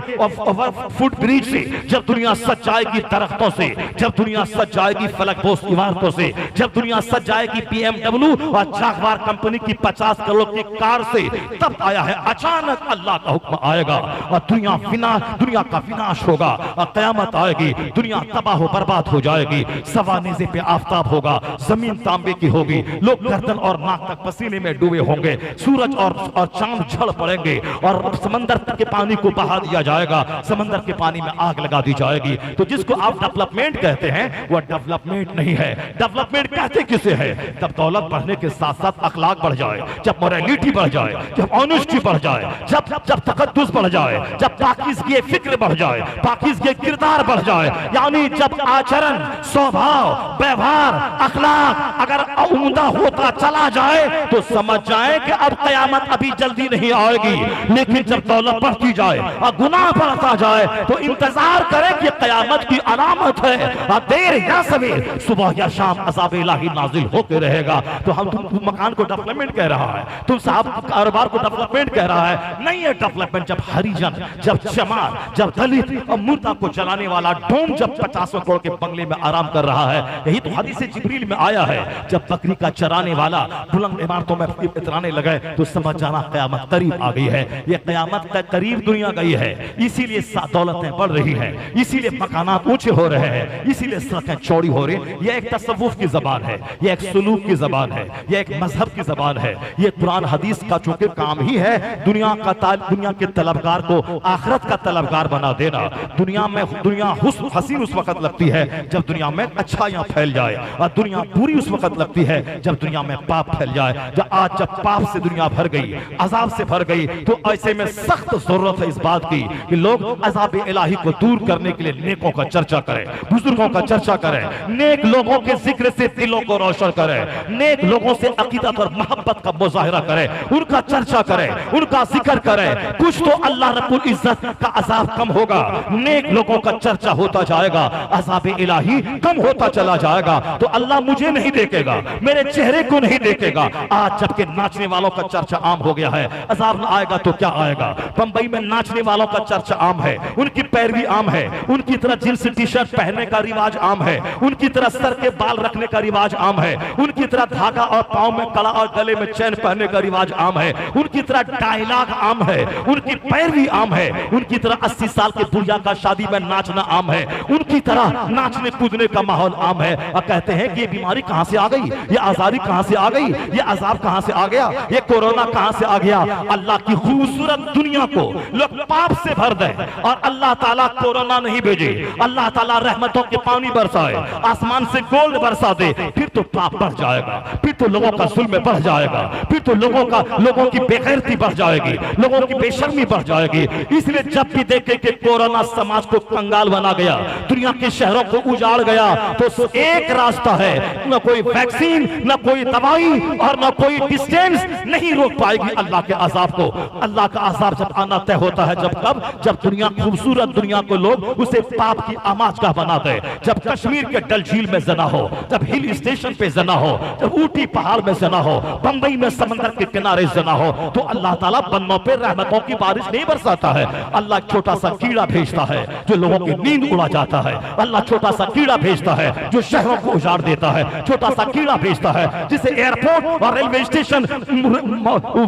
फुट ब्रिज से, जब दुनिया सज जाएगी दरख्तों से, जब दुनिया सज जाएगी फलकपोश इमारतों से, जब दुनिया सज जाएगी BMW और जागवार कंपनी की 50 करोड़ की कार से, तब आया है अचानक अल्लाह का हुक्म आएगा और दुनिया का विनाश होगा और कयामत आएगी, दुनिया तबाह हो बर्बाद हो जाएगी, सवानेज़े पे आफताब होगा, जमीन तांबे की होगी, लोग गर्दन और नाक तक पसीने में डूबे होंगे, सूरज और चांद झड़ पड़ेंगे और समंदर के पानी को बहा दिया जाएगा, समंदर के पानी में आग लगा दी जाएगी। तो जिसको आप डेवलपमेंट कहते हैं वह डेवलपमेंट नहीं है। डेवलपमेंट कहते किसे है? जब दौलत बढ़ने के साथ साथ अखलाक बढ़ जाए, जब मोरालिटी बढ़ जाए, जब ऑनेस्टी बढ़ जाए, जब तकद्दुस बढ़ जाए, जब पाकीज़गी फिक्र बढ़ जाए, पाकीज़गी किरदार बढ़ जाए, यानी जब आचरण, स्वभाव, व्यवहार, अखलाक अगर उम्दा होता चला जाए तो समझ जाए कि अब कयामत अभी जल्दी नहीं आएगी। लेकिन जब दौलत बढ़ती जाए और गुनाह बढ़ता जाए तो इंतजार करें कि कयामत की अलामत है और देर या सवेर, सुबह या शाम अज़ाब इलाही नाजिल होकर रहेगा। तो हम तुम मकान को डेवलपमेंट कह रहा है, तुम साहब कारोबार को डेवलपमेंट कह रहा है, नहीं है डेवलपमेंट जब हरिजन, जब चमार, जब दलित और मुर्दा को जलाने वाला डोम जब 50 करोड़ के बंगले में आराम कर रहा है। यही तो हदीस जिब्रील में आया है, जब बकरी का चराने वाला बुलंद इमारतों में इतराने लगे तो समझ जाना क़यामत करीब आ गई है। ये क़यामत के करीब दुनिया गई है, इसीलिए दौलतें बढ़ रही है, इसीलिए मकानात ऊंचे हो रहे हैं, इसीलिए सड़कें चौड़ी हो रही है। ये एक तसव्वुफ की जबान है, ये एक सुलूक की जबान है, ये एक मजहब की जबान है। ये कुरान हदीस का चूंकि काम ही है दुनिया के तलबगार को आखिरत का तलबगार बना देना। दुनिया हसीन उस वक्त लगती है जब दुनिया में अच्छाइयां फैल जाए, और दुनिया बुरी उस वक्त लगती है जब दुनिया में पाप फैल जाए। जब पाप से दुनिया भर गई, अजाब से भर गई, तो ऐसे में सख्त जरूरत है इस बात की कि लोग अजाब इलाही को दूर करने के लिए नेकों का चर्चा करें, बुजुर्गों का चर्चा करें, नेक लोगों के जिक्र से दिलों को रोशन करें, नेक लोगों से अकीदत और मोहब्बत का मुजाहिरा करें, उनका चर्चा करें, उनका जिक्र करें। कुछ तो अल्लाह रब्बुल इज्जत का अजाब कम होगा, नेक लोगों का चर्चा होता जाएगा, अजाब इलाही कम होता चला जाएगा। तो अल्लाह मुझे नहीं देखेगा, मेरे चेहरे को नहीं देखेगा। आज जबकि नाचने वालों का चर्चा आम हो गया है, अजाब ना आएगा तो क्या आएगा। बंबई में नाचने वालों का चर्चा आम है, उनकी पैरवी आम है, उनकी तरह जींस टी शर्ट पहनने का रिवाज आम है, उनकी तरह सर के बाल रखने का रिवाज आम है, उनकी तरह धागा और पांव में कड़ा और गले में चैन पहनने का रिवाज आम है, उनकी तरह डायलॉग आम है, उनकी पैरवी आम है, उनकी तरह 80 साल के बुढ़िया का शादी में नाचना आम है, उनकी तरह नाचने कूदने का माहौल आम है। और कहते हैं कि ये बीमारी कहां से आ गई, ये आजादी कहां से आ गई, ये अजाब कहां से आ गया, ये कोरोना कहां से आ गया। अल्लाह की खूबसूरत दुनिया को लोग पाप से भर दें और अल्लाह ताला कोरोना नहीं भेजे, अल्लाह ताला रहमतों के पानी बरसाए, आसमान से गोल्ड बरसा दे, फिर तो पाप बढ़ जाएगा, फिर तो लोगों का जुल्म बढ़ जाएगा, फिर तो लोगों की बेगैरती बढ़ जाएगी, लोगों की बेशर्मी बढ़ जाएगी। इसलिए जब भी देखे कि कोरोना समाज को कंगाल बना गया, दुनिया के शहरों को उजाड़ गया, तो एक रास्ता है, न कोई वैक्सीन, न कोई दवाई और न कोई डिस्टेंस नहीं रोक पाएगी अल्लाह के अजाब को। अल्लाह का अजाब जब आना तय होता है, जब दुनिया खूबसूरत दुनिया को लोग उसे पाप की आमाजगाह बना दे, जब कश्मीर के डल झील में जना हो, जब हिल स्टेशन पे जना हो, जब ऊटी पहाड़ में जना हो, बंबई में समंदर के किनारे जना हो, तो अल्लाह ताला बन्नों पे रहमतों की बारिश नहीं बरसाता है। अल्लाह छोटा सा कीड़ा भेजता है जो लोगों की नींद उड़ा जाता है, अल्लाह छोटा सा कीड़ा भेजता है जो शहरों को उजाड़ देता है, छोटा सा कीड़ा भेजता है जिसे एयरपोर्ट और रेलवे स्टेशन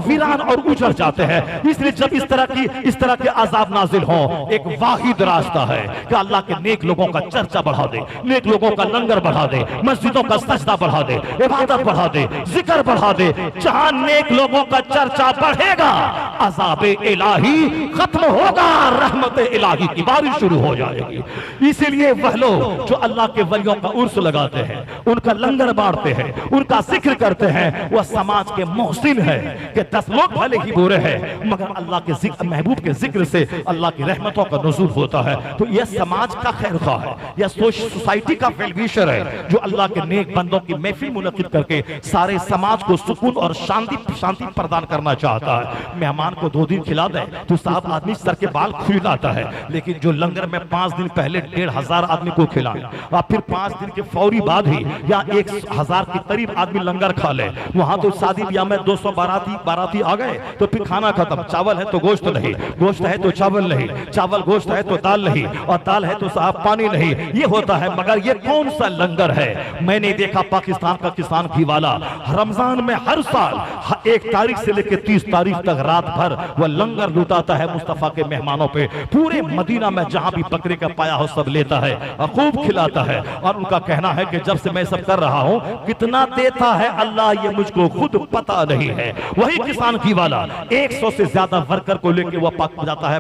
वीरान और उजड़ जाते हैं। इसलिए जब इस तरह के अजाब नाजिल हो, एक वाहिद रास्ता है कि अल्लाह के नेक लोगों का चर्चा बढ़ा दे, नेक लोगों का लंगर बढ़ा दे, मस्जिदों का सजदा बढ़ा दे, इबादत बढ़ा दे, जिक्र बढ़ा दे। जहां नेक लोगों का चर्चा बढ़ेगा, अजाब इलाही खत्म होगा, रहमत इलाही की बारिश शुरू हो जाएगी। इसीलिए वह लोग जो अल्लाह के वलियों का उर्स लगाते हैं, उनका लंगर बांटते हैं, उनका जिक्र करते हैं, वह समाज के मोहसिन है कि 10 लोग भले ही बुरे हैं मगर अल्लाह के जिक्र, महबूब के जिक्र से अल्लाह की रहमतों का नुज़ूल होता है। तो यह समाज का खैर ख्वाह है, यह सोसाइटी का वेलविशर है जो अल्लाह के नेक बंदों की महफिल मुनक़िद करके सारे समाज को सुकून और शांति प्रदान करना चाहता है। मेहमान को 2 दिन खिला दे तो साहब आदमी सर के बाल खुलाता है, लेकिन जो लंगर में 5 दिन पहले 1,500 आदमी को खिलाए और फिर 5 दिन के फौरी बाद ही या 1,000 के करीब आदमी लंगर खा ले, वहां तो शादी ब्याह में 200 बाराती आ गए तो फिर खाना खत्म, चावल है तो गोश्त नहीं, गोश्त है तो चावल नहीं, चावल गोश्त है तो दाल नहीं, और दाल है तो साहब पानी नहीं, ये होता है। मगर ये कौन सा लंगर है? मैंने देखा पाकिस्तान का किसान घी वाला रमजान में हर साल 1 तारीख से लेकर 30 तारीख तक रात भर वह लंगर लुटाता है मुस्तफा के मेहमानों पे। पूरे मदीना में जहां भी बकरे का पाया हो सब लेता है और खूब खिलाता है। और उनका कहना है कि जब से मैं सब कर रहा हूं, कितना देता है अल्लाह ये मुझको खुद पता नहीं है। वही किसान घी वाला 100 से ज्यादा वर्कर को लेकर वह पाक जाता है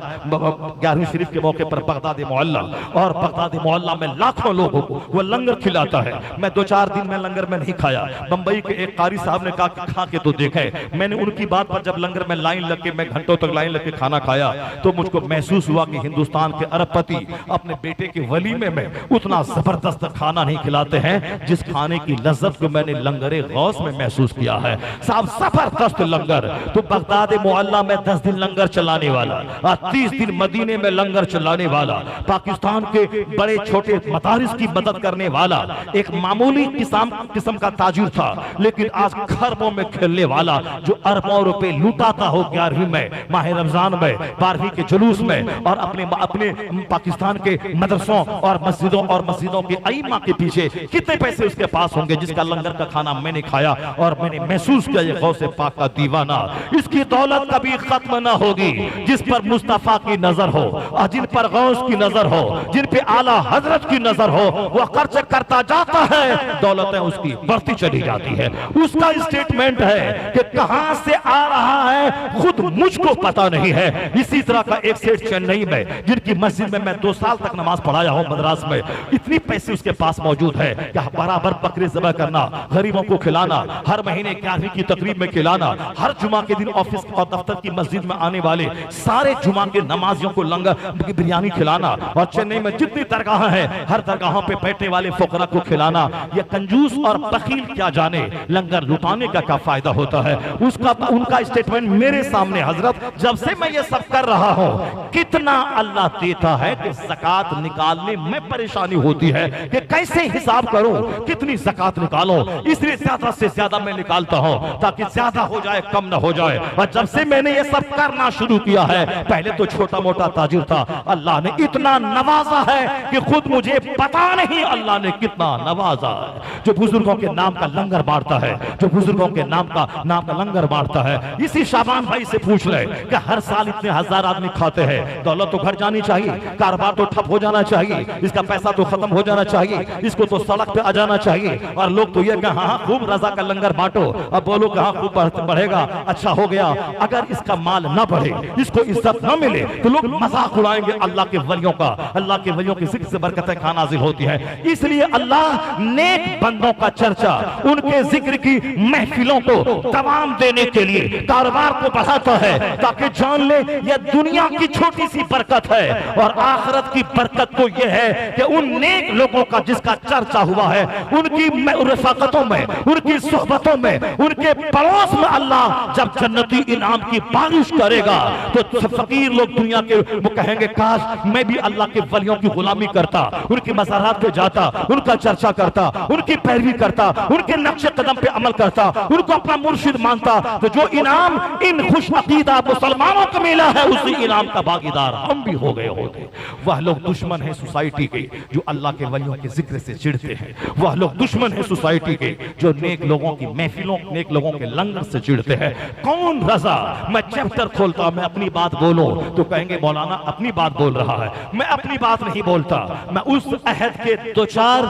11वीं शरीफ के मौके पर बगदाद मोहल्ला, और बगदाद मोहल्ला में लाखों लोगों को वह लंगर खिलाता है। मैं 2-4 दिन में लंगर में नहीं खाया। बंबई के एक कारी साहब ने कहा कि खा के तो देखे। मैंने उनकी बात पर जब लंगर में लाइन लग के, मैं घंटों तक लाइन लग के खाना खाया तो मुझको महसूस हुआ कि हिंदुस्तान के अरबपति अपने बेटे के वलीमे में उतना जबरदस्त खाना नहीं खिलाते हैं जिस खाने की लज्जत को मैंने लंगरे गौस में महसूस किया है। साहब जबरदस्त लंगर। तो बगदाद मोहल्ला में 10 दिन लंगर चलाने वाला और 30 दिन मदीने में लंगर चलाने वाला, पाकिस्तान के बड़े छोटे मदारिस की मदद करने वाला, एक मामूली किस्म का ताजिर था लेकिन आज खरबों में खेलने वाला, जो अरबों रुपए लुटाता हो 11वीं करीम में, माह रमजान में, 12वीं के जुलूस में और अपने पाकिस्तान के मदरसों और मस्जिदों के अइम्मा के पीछे कितने पैसे उसके पास होंगे, जिसका लंगर का खाना मैंने खाया और मैंने महसूस किया ये गौसे पाक का दीवाना। इसकी दौलत कभी खत्म ना होगी। जिस पर मुस्तफा की नजर हो और जिन पर गौस की नजर हो, जिन पे आला हजरत की नजर हो, वह खर्च करता जाता है, दौलतें उसकी बढ़ती चली जाती है। उसका स्टेटमेंट है कि कहां से आ रहा है खुद मुझको पता नहीं है। इसी तरह का एक सेठ चेन्नई में, जिनकी मस्जिद में मैं 2 साल तक नमाज पढ़ाया हूं मद्रास में, इतनी पैसे उसके पास मौजूद है कि बराबर बकरे ज़बह करना, गरीबों को खिलाना, हर महीने 11वीं की तकरीब में खिलाना, हर जुमा के दिन ऑफिस और दफ्तर की मस्जिद में आने वाले सारे जुमा के नमाजियों को लंगर बिरयानी खिलाना, और चेन्नई में जितनी दरगाह है हर दरगाहों पे बैठने वाले फुकरा को खिलाना। यह कंजूस और बखील क्या जाने लंगर लुटाने का क्या फायदा होता है। उनका स्टेटमेंट मेरे सामने, हजरत जब से मैं ये सब कर रहा हूं, कितना अल्लाह देता है कि ज़कात निकालने में परेशानी होती है कि कैसे हिसाब करूं, कितनी ज़कात निकालो, इसलिए ज्यादा से ज्यादा मैं निकालता हूं ताकि ज्यादा हो जाए कम ना हो जाए। और जब से मैंने ये सब करना शुरू किया है, पहले तो छोटा मोटा ताजिर था, अल्लाह ने इतना नवाजा है कि खुद मुझे पता नहीं अल्लाह ने कितना नवाजा है। जो बुजुर्गों के नाम का लंगर बांटता है, जो बुजुर्गों के नाम का लंगर बांटता है, इसी शाबान भाई से पूछ ले कि हर साल इतने हजार आदमी खाते हैं, दौलत तो घर जानी चाहिए, कारोबार तो ठप हो जाना चाहिए, इसका पैसा तो खत्म हो जाना चाहिए, इसको तो सड़क पे आ जाना चाहिए। और लोग तो ये कहा हाँ खूब रजा का लंगर बांटो, अब बोलो कहाँ खूब बढ़ेगा, अच्छा हो गया। अगर इसका माल ना बढ़े, इसको इज्जत ना मिले, तो लोग मजाक उड़ाएंगे अल्लाह के वलियों का। अल्लाह के वलियों की जिक्र से बरकतें कहाँ नाजिल होती है। इसलिए अल्लाह नेक बंदों का चर्चा, उनके जिक्र की महफिलों को तमाम देने के लिए कारोबार को बढ़ाता है, ताकि जान ले यह दुनिया की छोटी सी बरकत है और आखिरत की बरकत तो यह है कि उन नेक लोगों का जिसका चर्चा हुआ है, उनकी रफाकतों में, उनकी सोहबतों में, उनके पड़ोस में अल्लाह जब जन्नती इनाम की बारिश करेगा, तो फकीर लोग दुनिया के वो कहेंगे काश मैं भी अल्लाह के वलियों की गुलामी करता, उनकी मज़ारात पे जाता, उनका चर्चा करता, उनकी पैरवी करता, उनके नक्शे कदम पे अमल करता, उनको अपना मुर्शिद मानता। तो जो इनाम इन खुश अकीदा मुसलमानों को मिला है, उसी इनाम का भागीदार हम भी हो गए होते। वह लोग दुश्मन है सोसाइटी के जो अल्लाह के वलियों के जिक्र से चिढ़ते हैं, वह लोग दुश्मन है सोसाइटी के जो नेक लोगों की महफिलों, नेक लोगों के लंगर से चिढ़ते हैं। कौन रजा? मैं चैप्टर खोलता, मैं अपनी बात बोलूं तो कहेंगे मौलाना अपनी बात बोल रहा है। मैं अपनी बात नहीं बोलता, मैं उस अहद के 2-4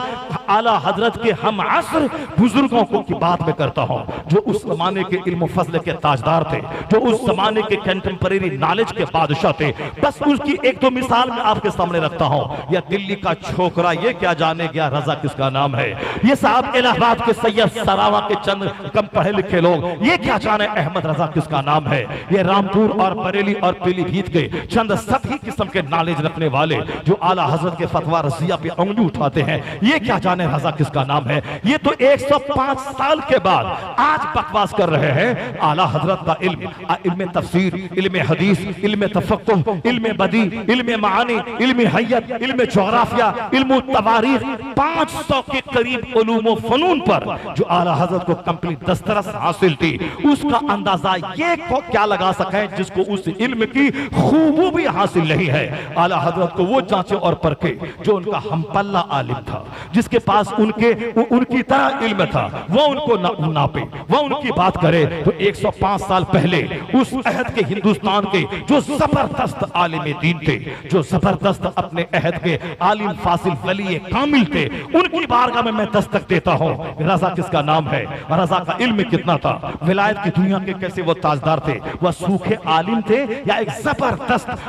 आला हजरत के हम असर बुजुर्गों को की बात में करता हूं, जो उस जमाने के इल्म फजल के ताजदार थे, जो उस जमाने के कंटेम्परेरी नॉलेज के बादशाह थे। बस उसकी 1-2 मिसाल मैं आपके सामने रखता हूं। यह दिल्ली का छोकरा ये क्या जाने गया रजा किसका नाम है। ये साहब इलाहाबाद के सैयद सरावा के चंद कम पढ़े लिखे लोग ये क्या जाने अहमद रजा किसका नाम है। ये रामपुर और बरेली और पीलीभीत के चंद सभी किस्म के नॉलेज रखने वाले जो आला हजरत के फतवा रजिया पे उंगली उठाते हैं, ये क्या जाने रजा किसका नाम है। ये तो 105 साल के बाद आज बकवास कर रहे हैं। आला हजरत का इल्म तफसीर, इल्म हदीस, इल्म तफक्कुह, इल्म बदी, इल्म मानी, इल्म हय्यत, इल्म जोग्राफिया, इल्म तवारीख, 500 के करीब उलूम फनून पर जो आला हजरत को कंप्लीट दस्तरस हासिल थी, उसका अंदाजा ये को क्या लगा सके जिसको उस इल्म की खूबी हासिल नहीं है। आला हजरत को वो जांचे और परखे जो उनका हमपल्ला आलिम था, जिसके पास उनकी तरह इल्म था, वो उनको नापे, वो उनकी बात करे। तो 105 साल पहले उस अहद के हिंदुस्तान के जो जबरदस्त आलिम दीन थे, जो जबरदस्त अपने अहद के आलिम फासिल वली कामिल थे, उनकी बारगाह में मैं दस्तक देता हूं। रजा किसका नाम है, रजा का इल्म कितना था, विलायत की दुनिया के कैसे वो ताजदार थे, वह सूखे आलिम थे या एक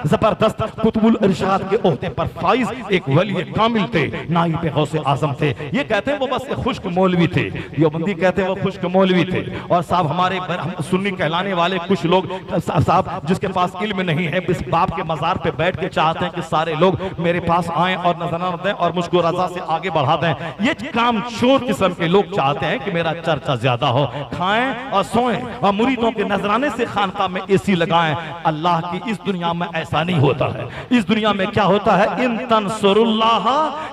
जबरदस्त कुतुबुल इरशाद के ओहदे पर फाइज एक वली कामिल थे, नाइब गौसे आजम थे। ये कहते हैं वो बस खुश्क मौलवी थे, देवबंदी कहते हैं वो खुश्क मौलवी थे। और साहब हमारे सुन्नी कहलाने वाले कुछ लोग साहब जिसके पास इल्म नहीं है, इस बाप के मजार पे बैठ के चाहते हैं कि सारे लोग मेरे पास आए और नजराना दें और मुझको रजा से आगे बढ़ा दें। ये काम चोर किस्म के लोग चाहते हैं कि मेरा चर्चा ज्यादा हो, खाएं और सोएं और मुरीदों के नजराने से खानका में एसी लगाएं। अल्लाह की इस दुनिया में ऐसा नहीं होता है। इस दुनिया में क्या होता है, इन तंसुरुल्लाह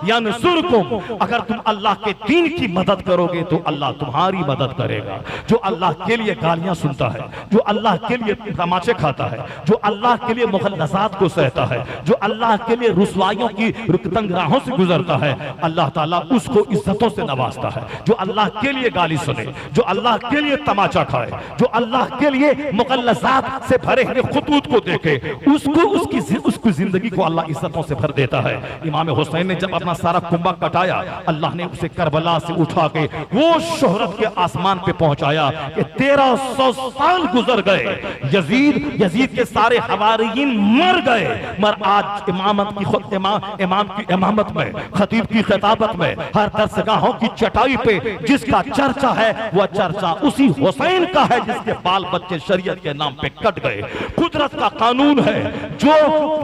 यंसुरकुम, अगर तुम अल्लाह के दीन की मदद करोगे तो अल्लाह तुम्हारी मदद करेगा। जो अल्लाह के लिए गालियां सुनता है, जो अल्लाह के लिए तमाचे खाता है, जो अल्लाह के लिए मुखल्लसात को सहता है, जो अल्लाह के लिए रुसवाइयों की तंगराहों से गुजरता है, अल्लाह ताला उसको इज्जतों से नवाजता है। जो अल्लाह के लिए गाली सुने, जो अल्लाह के लिए तमाचा खाए, जो अल्लाह के लिए मुखल्लसात से भरे हुए खुतूत को देखे, उसको उसकी जिंदगी को अल्लाह इज्जतों से भर देता है। इमाम हुसैन ने जब अपना सारा कुंभा कटाया, अल्लाह ने उसे करबला से उठा के वो शोहरत के आसमान पे पहुंचाया कि 1300 साल गुजर गए, यजीद के सारे हवारियीन मर गए, मगर आज इमाम की इमामत में, खतीब की खिताबत में, हर दरसगाहों की चटाई पे जिसका चर्चा है वह चर्चा उसी हुसैन का है जिसके बाल बच्चे शरीयत के नाम पे कट गए। कुदरत का कानून है, जो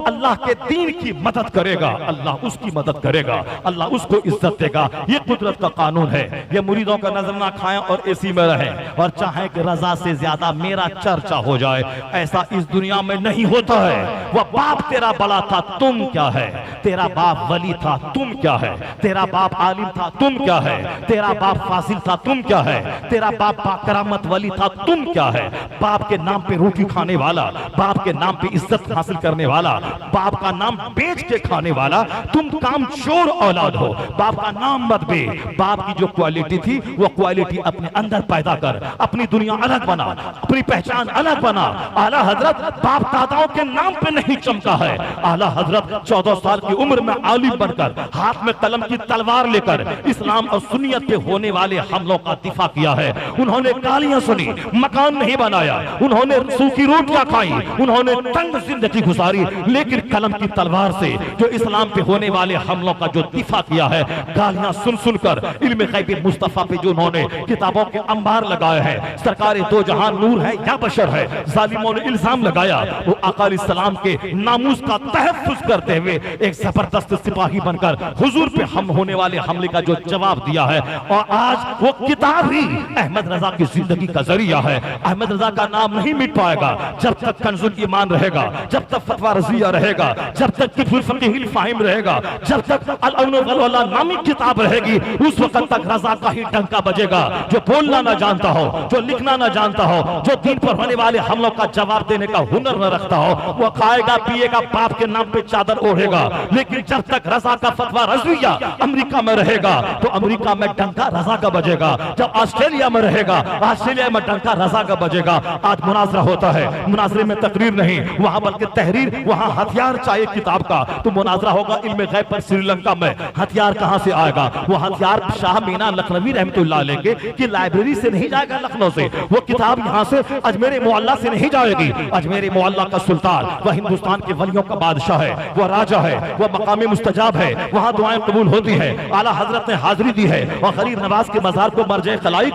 अल्लाह के दीन की मदद करेगा अल्लाह उसकी मदद करेगा, अल्लाह उसको इज्जत देगा। ये कुदरत का कानून है। ये मुरीदों का नजर ना खाएं और एसी में रहें और चाहें कि रजा से ज्यादा मेरा चर्चा हो जाए, ऐसा इस दुनिया में नहीं होता है। वह बाप तेरा बड़ा था, तुम क्या है? तेरा बाप वली था, तुम क्या है? तेरा बाप आलिम था, तुम क्या है? तेरा बाप फासिल था, तुम क्या है? तेरा बाप बाकरामत वली था, तुम क्या है? बाप के नाम पे रोटी खाने वाला, बाप के नाम पे इज्जत हासिल करने वाला, बाप का नाम बेच के खाने वाला, तुम काम चोर औलाद हो। बाप का नाम मत बे। बाप की जो क्वालिटी थी वो क्वालिटी अपने अंदर पैदा कर, अपनी दुनिया अलग बना, अपनी पहचान अलग बना। आला हजरत बाप दादाओं के नाम पे नहीं चमका है। आला हजरत 14 साल की उम्र में आलिम बनकर, हाथ में कलम की तलवार लेकर इस्लाम और सुन्नियत पे होने वाले हमलों का दिफा किया है। उन्होंने गालियां सुनी, मकान नहीं बनाया, उन्होंने सूखी रोटियां खाई, उन्होंने तंग जिंदगी गुजारी, लेकिन कलम की तलवार से जो इस्लाम पे होने वाले हमलों का जो दिफा किया है, गालियां सुन सुनकर इल्म गैब मुस्तफा पे जो उन्होंने किताबों के अंबार लगाए हैं, सरकार दो जहां नूर है या बशर है, जालिमों ने इल्जाम लगाया, वो आका अलैहिस्सलाम के नामूस का तहफ्फुज करते हुए एक जबरदस्त सिपाही बनकर हुजूर पे हम होने वाले हमले का जो जवाब दिया है। और आज वो किताब ही अहमद रजा की जिंदगी का जरिया है। अहमद रजा का नाम नहीं मिट पाएगा जब तक कंजुल ईमान रहेगा, जब तक फतवा रजिया रहेगा, जब तक किफुल फकीहिल फाहिम रहेगा, जब तक अल अवन वल वला नामी किताब रहेगी, उस वक्त तक रजा का ही डंका बजेगा। जो बोलना ना जानता हो, जो लिखना ना जानता हो, जो दीन पर होने वाले हमलों का जवाब देने का हुनर न रखता हो, वो खाएगा पिएगा, बाप के नाम पे चादर ओढ़ेगा, लेकिन जब तक रजा का फतवा रजिया अमेरिका में रहेगा तो अमेरिका में डंका रजा का बजेगा। जब ऑस्ट्रेलिया में रहेगा, ऑस्ट्रेलिया में डंका रजा का बजेगा। आज मुनाजरा होता है, मुनाजरे में तकरीर नहीं वहां बल्कि तहरीर, वहां हथियार चाहिए किताब का। तो मुनाजरा होगा इल्म गैब पर श्रीलंका में, हथियार कहां से आएगा? वो हथियार शाह मीना लखनवी रहमतुल्लाह अलैह के कि लाइब्रेरी से नहीं जाएगा लखनऊ से, वो किताब यहां से अजमेर मोहल्ला से नहीं जाएगी। अजमेर मोहल्ला का सुल्तान वह हिंदुस्तान के वलियों का बादशाह है, वह राजा है, वह मकाम मुस्तजाब है, वहां दुआएं कबूल होती है। आला हजरत ने हाजिरी दी है और गरीब नवाज के मजार को मर्जे खलाइक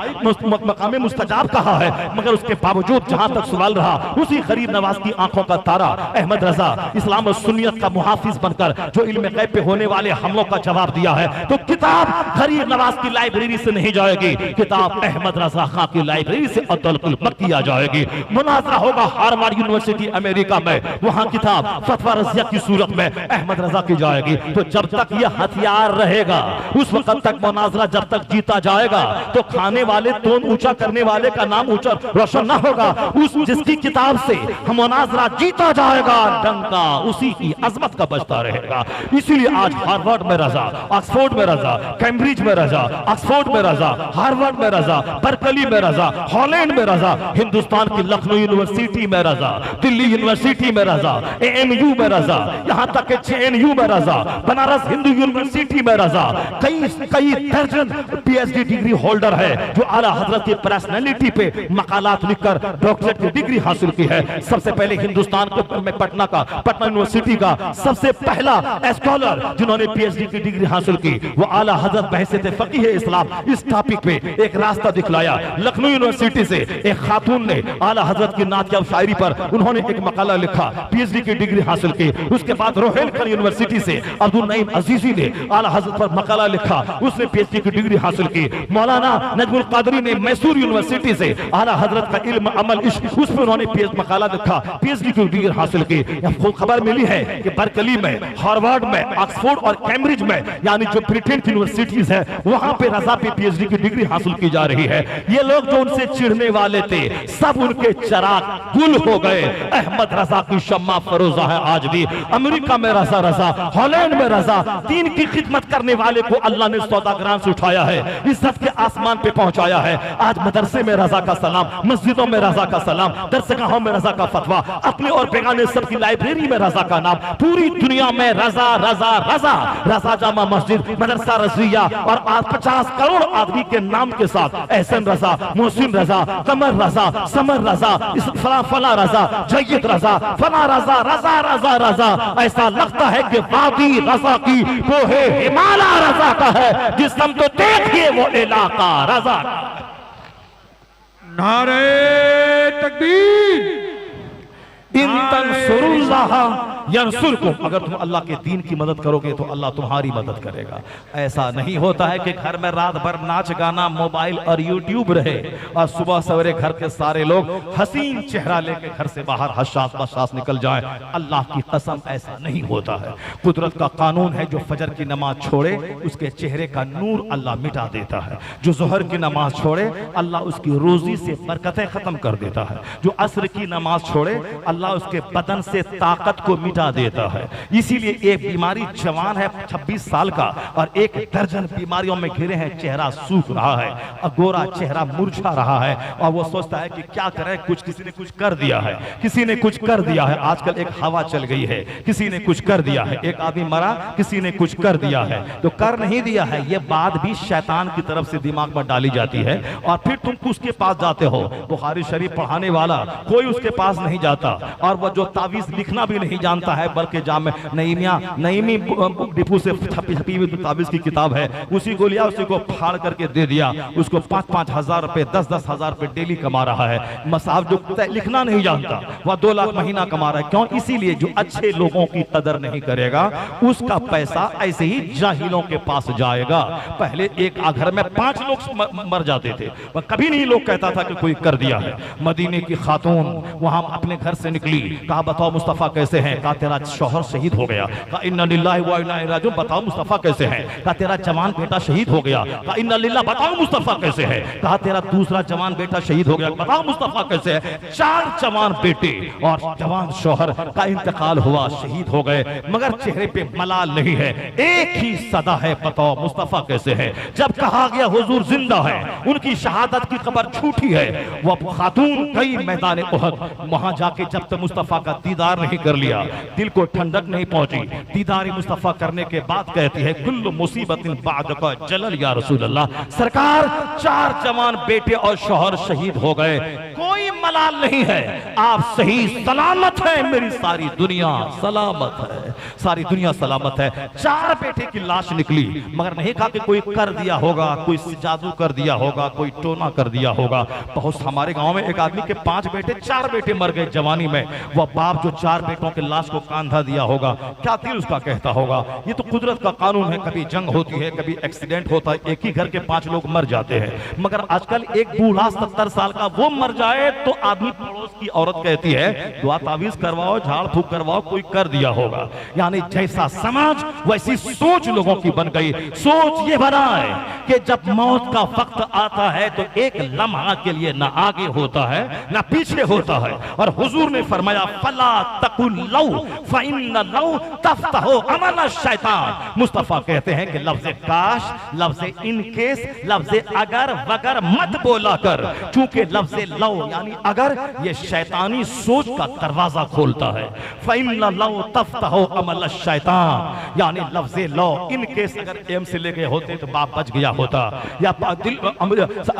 मकाम मुस्तजाब कहा है, मगर उसके बावजूद जहां तक सवाल रहा, उसी गरीब नवाज की आंखों का तारा अहमद रजा इस्लाम और सुन्नियत का मुहाफिज बनकर जो इल्म गैब पे होने वाले हमलों का जवाब दिया है। तो किताब गरीब नवाज की लाइब्रेरी से नहीं जाएगी, किताब अहमद रजा खां की लाइब्रेरी से अब्दुल कुल किया जाएगी। मुनाजरा होगा हार्वर्ड यूनिवर्सिटी अमेरिका में, वहां किताब फतवा रजिया की सूरत में अहमद रजा की जाएगी। तो जब तक यह हथियार रहेगा उस वक्त तक मुनाजरा जब तक जीता जाएगा, तो खाने वाले तोन ऊंचा करने वाले का नाम ऊंचा रोशन ना होगा। उस जिसकी किताब से हम मुनाजरा जीता जाएगा, डंका उसी की अजमत का बजता रहेगा। इसीलिए आज हार्वर्ड में रजा, ऑक्सफोर्ड में रजा, कैम्ब्रिज में रजा, ऑक्सफोर्ड में रजा, हार्वर्ड में रजा, बर्कली में रजा, हॉलैंड में रजा, हिंदुस्तान की लखनऊ यूनिवर्सिटी में रजा, दिल्ली यूनिवर्सिटी में रजा, एएमयू में रजा, यहाँ तक के जेएनयू में रजा, बनारस हिंदू यूनिवर्सिटी में रजा। कई दर्जन पीएचडी डिग्री होल्डर है जो आला हजरत की पर्सनैलिटी पे मकालात लिखकर डॉक्टरेट की डिग्री हासिल की है। सबसे पहले हिंदुस्तान में पटना यूनिवर्सिटी का सबसे पहला स्कॉलर जिन्होंने पीएचडी की डिग्री हासिल की वो आला हजरत बहसियत फकीह इस्लाम इस टॉपिक पे एक रास्ता दिखलाया। लखनऊ यूनिवर्सिटी से एक खातून ने आला हजरत की नात या शायरी पर उन्होंने एक मकाला लिखा, पीएचडी की डिग्री हासिल की। उसके बाद रोहेलखंड यूनिवर्सिटी से अब्दुल नईम अजीजी ने आला हजरत पर मकाला लिखा, उसने पीएचडी की डिग्री हासिल की। मौलाना नजमुल कादरी ने मैसूर यूनिवर्सिटी से आला हजरत का इल्म अमल इश्क उस पर उन्होंने मकाला लिखा, पीएचडी की डिग्री हासिल की। खबर मिली है कि बर्कली में, हार्वर्ड में, ऑक्सफोर्ड और कैम्ब्रिज में, यानी जो रेप्यूटेड यूनिवर्सिटीज है, वहां पे रजा पे पीएचडी की डिग्री हासिल की जा रही है। ये लोग जो उनसे चिढ़ने वाले थे सब उनके चिराग गुल हो गए। अहमद रजा की शम्मा फरोजा है आज भी। अमेरिका में रजा रजा, हॉलैंड में रजा, दीन की खिदमत करने वाले को अल्लाह ने सौदागरान से उठाया है, इज्जत के आसमान पे पहुंचाया है। आज मदरसे में रजा का सलाम, मस्जिदों में रजा का सलाम, दरसगाहों में रजा का फतवा, अपने और बेगाने सबकी लाइब्रेरी में रजा का नाम, पूरी दुनिया में रजा रजा रजा। रजा जामा मस्जिद, मदरसा रज़िया और आज 50 करोड़ आदमी के नाम के साथ एहसन रजा, मोहसिन रजा, कमर रजा, समर रजा, फला फला रजा, जय्यद रजा, फला रजा, रजा रजा रजा। ऐसा लगता है कि वादी रजा की वो है हिमालय रजा का है, जिस हम तो देखिए वो इलाका रजा का। नारे तकबीर। इन तंसुरुल्लाह यंसुरकुम, अगर तुम अल्लाह के दीन की मदद करोगे तो अल्लाह तुम्हारी मदद करेगा। ऐसा नहीं होता है कि घर में रात भर नाच गाना, मोबाइल और यूट्यूब रहे और सुबह सवेरे घर के सारे लोग हसीन चेहरा लेके घर से बाहर हशास बशास निकल जाएं। अल्लाह की कसम ऐसा नहीं होता है। कुदरत का कानून है, जो फजर की नमाज छोड़े उसके चेहरे का नूर अल्लाह मिटा देता है, जो जोहर की नमाज छोड़े अल्लाह उसकी रोजी से बरकतें खत्म कर देता है, जो असर की नमाज छोड़े अल्लाह उसके बदन से ताकत को मिटा देता है। इसीलिए एक बीमारी जवान है 26 साल का और एक दर्जन बीमारियों में घिरे हैं, चेहरा सूख रहा है, गोरा चेहरा मुरझा रहा है और वो सोचता है कि क्या करें, कुछ किसी ने कुछ कर दिया है, किसी ने कुछ कर दिया है। आजकल एक हवा चल गई है, किसी ने कुछ कर दिया है, एक आदमी मरा, किसी ने कुछ कर दिया है। तो कर नहीं दिया है, ये बात भी शैतान की तरफ से दिमाग में डाली जाती है और फिर तुम उसके पास जाते हो। बुखारी शरीफ पढ़ाने वाला कोई उसके पास नहीं जाता और वो जो तावीज लिखना भी नहीं जानता है, बल्कि जामे नईमी डिपू से छपी हुई तावीज की किताब है, उसी को लिया, उसी को फाड़ करके दे दिया। उसको 5-5 हजार रुपए, 10-10 हजार रुपए डेली कमा रहा है। मसाहब जो लिखना नहीं जानता वह 2 लाख महीना कमा रहा है। क्यों? इसीलिए जो अच्छे लोगों की कदर नहीं करेगा उसका पैसा ऐसे ही जाहिलों के पास जाएगा। पहले एक घर में 5 लोग मर जाते थे, कभी नहीं लोग कहता था कि कोई कर दिया है। मदीने की खातून वहां अपने घर से निकली, कहा बताओ मुस्तफा कैसे हैं? कहा तेरा शौहर शहीद हो गया। कहा इन्ना लिल्लाहि व इन्ना इलैहि राजिऊन। बताओ मुस्तफा कैसे हैं? कहा तेरा जवान बेटा शहीद हो गया। कहा इन्ना लिल्लाह। बताओ मुस्तफा कैसे है? कहा तेरा दूसरा जवान बेटा शहीद हो गया। बताओ मुस्तफा कैसे है? 4 जवान बेटे और जवान शौहर का इंतकाल हुआ, शहीद हो गए, मगर चेहरे पे मलाल नहीं है, एक ही सदा है, बताओ मुस्तफा कैसे है? जब कहा गया हुजूर जिंदा है, उनकी शहादत की खबर झूठी है, वह खातून गई मैदान उहद, वहां जाके जब तक मुस्तफा का दीदार नहीं कर लिया, दिल को ठंडक नहीं पहुंची। दीदार मुस्तफा करने के बाद कहती है कुल्लु मुसीबतिन बादका जलल या रसूल अल्लाह। सरकार 4 जवान बेटे और शौहर शहीद हो गए, कोई मलाल नहीं है, आप सही सलामत है, मेरी सारी दुनिया सलामत है, सारी दुनिया सलामत है। 4 बेटे की लाश निकली, मगर नहीं कहा कि कोई कर दिया होगा, कोई जादू कर दिया होगा, कोई टोना कर दिया होगा। बहुत हमारे गांव में एक आदमी के 5 बेटे, 4 बेटे मर गए जवानी में। वह बाप जो 4 बेटों के लाश को कांधा दिया होगा, क्या दिल उसका कहता होगा? ये तो कुदरत का कानून है, कभी जंग होती है, कभी एक्सीडेंट होता है, एक ही घर के 5 लोग मर जाते हैं। मगर आजकल एक बूढ़ा 70 साल का वो मर जाए तो आदमी पड़ोस की औरत कहती है दुआ तावीज करवाओ, झाड़ फूक करवाओ, कोई कर दिया होगा। यानी जैसा समाज वैसी सोच लोगों की बन गई। सोच ये बनाए कि जब मौत का वक्त आता है तो एक लम्हा के लिए ना आगे होता है ना पीछे होता है। और हुजूर ने फरमाया फला तकुल लौ फइन्न लौ तफ्तहु अमल शैतान। मुस्तफा कहते हैं कि लफ्ज़ काश, लफ्ज़ इन केस, लफ्ज़ अगर वगर मत बोला कर, क्योंकि लफ्ज़ लौ यानी अगर ये शैतानी सोच का दरवाजा खोलता है। फइन्न लौ तफ्तहु अमल शैतान, यानी लफ्ज़ लौ इन केस अगर एम से ले गए होते तो बाप बच गया होता, या